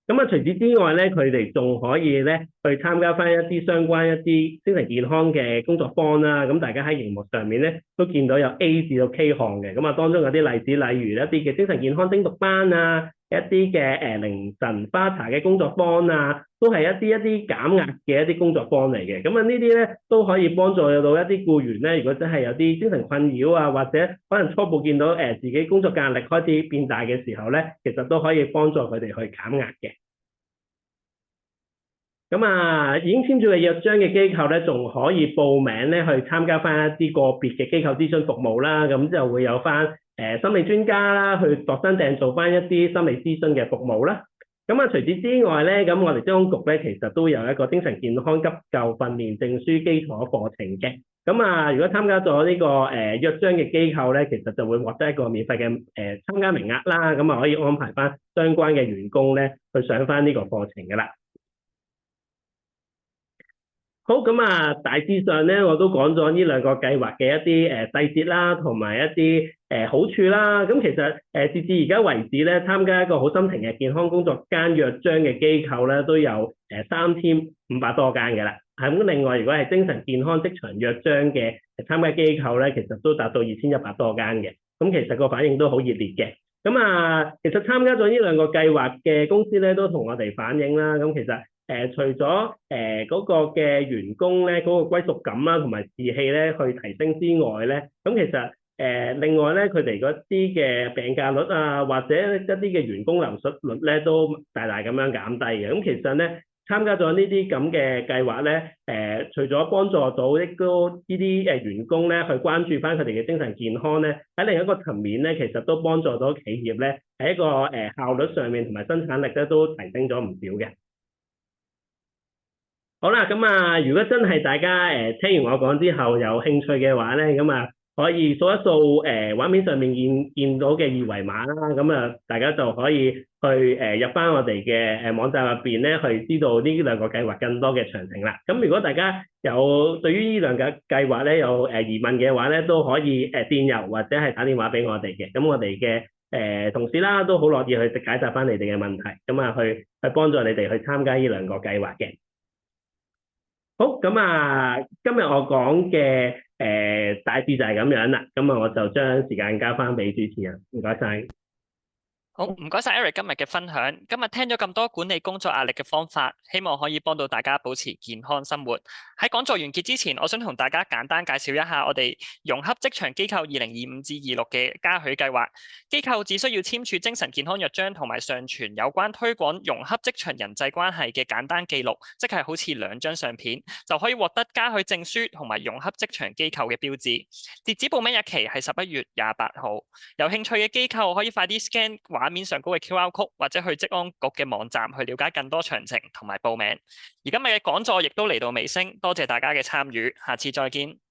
咁啊，除此之外咧，佢哋仲可以咧去參加翻一啲相關一啲精神健康嘅工作坊啦。咁大家喺熒幕上面咧都見到有 A 至到 K 項嘅。咁啊，當中有啲例子，例如一啲嘅精神健康精讀班啊，一啲嘅凌晨花茶嘅工作坊啊，都係一啲減壓嘅一啲工作坊嚟嘅。咁啊呢啲咧都可以幫助到一啲僱員咧，如果真係有啲精神困擾啊，或者可能初步見到自己工作壓力開始變大嘅時候咧，其實都可以幫助佢哋去減壓嘅。咁啊，已經簽署嘅約章嘅機構咧，仲可以報名咧去參加翻一啲個別嘅機構諮詢服務啦。咁就會有翻心理專家啦，去度身訂做翻一啲心理諮詢嘅服務啦。咁啊，除此之外咧，咁我哋職工局咧其實都有一個精神健康急救訓練證書基礎課程嘅。咁啊，如果參加咗呢個約章嘅機構咧，其實就會獲得一個免費嘅參加名額啦。咁啊，可以安排翻相關嘅員工咧去上翻呢個課程㗎啦。好，咁啊，大致上咧，我都講咗呢兩個計劃嘅一啲細節啦，同埋一啲好處啦。咁其實截至而家為止咧，參加一個好心情嘅健康工作間約章嘅機構咧，都有3500多間嘅啦。咁另外，如果係精神健康職場約章嘅參加機構咧，其實都達到2100多間嘅。咁其實個反應都好熱烈嘅。咁啊，其實參加咗呢兩個計劃嘅公司咧，都同我哋反映啦。咁其實除咗嗰個嘅員工咧，嗰個歸屬感啦，同埋士氣咧去提升之外咧，咁其實另外咧，佢哋嗰啲嘅病假率啊，或者一啲嘅員工流失率咧，都大大咁樣減低嘅。咁其實咧，參加咗呢啲咁嘅計劃咧，除咗幫助到呢啲員工咧去關注翻佢哋嘅精神健康咧，喺另一個層面咧，其實都幫助到企業咧喺一個效率上面同埋生產力咧都提升咗唔少嘅。好啦，咁啊，如果真係大家聽完我講之後有興趣嘅話咧，咁啊可以掃一掃畫面上面見到嘅二維碼啦，咁啊大家就可以去入翻我哋嘅網站入邊咧，去知道呢兩個計劃更多嘅詳情啦。咁如果大家有對於呢兩個計劃咧有疑問嘅話咧，都可以電郵或者係打電話俾我哋嘅。咁我哋嘅同事啦都好樂意去解答翻你哋嘅問題，咁啊去幫助你哋去參加呢兩個計劃嘅。好，咁啊，今日我講嘅大致就係咁樣啦，咁啊我就將時間交翻俾主持人，唔該晒。好，唔該晒 Eric 今日嘅分享。今日聽咗咁多管理工作壓力嘅方法，希望可以幫到大家保持健康生活。喺講座完結之前，我想同大家簡單介紹一下我哋融洽職場機構2025至26嘅嘉許計劃。機構只需要簽署精神健康約章同埋上傳有關推廣融洽職場人際關係嘅簡單記錄，即係好似2張相片，就可以獲得嘉許證書同埋融洽職場機構嘅標誌。截止報名日期係11月28號。有興趣嘅機構可以快啲 scan 畫面上高嘅 QR code，或者去職安局嘅網站去了解更多詳情同埋報名。而今日嘅講座亦都嚟到尾聲，多謝大家嘅參與，下次再見。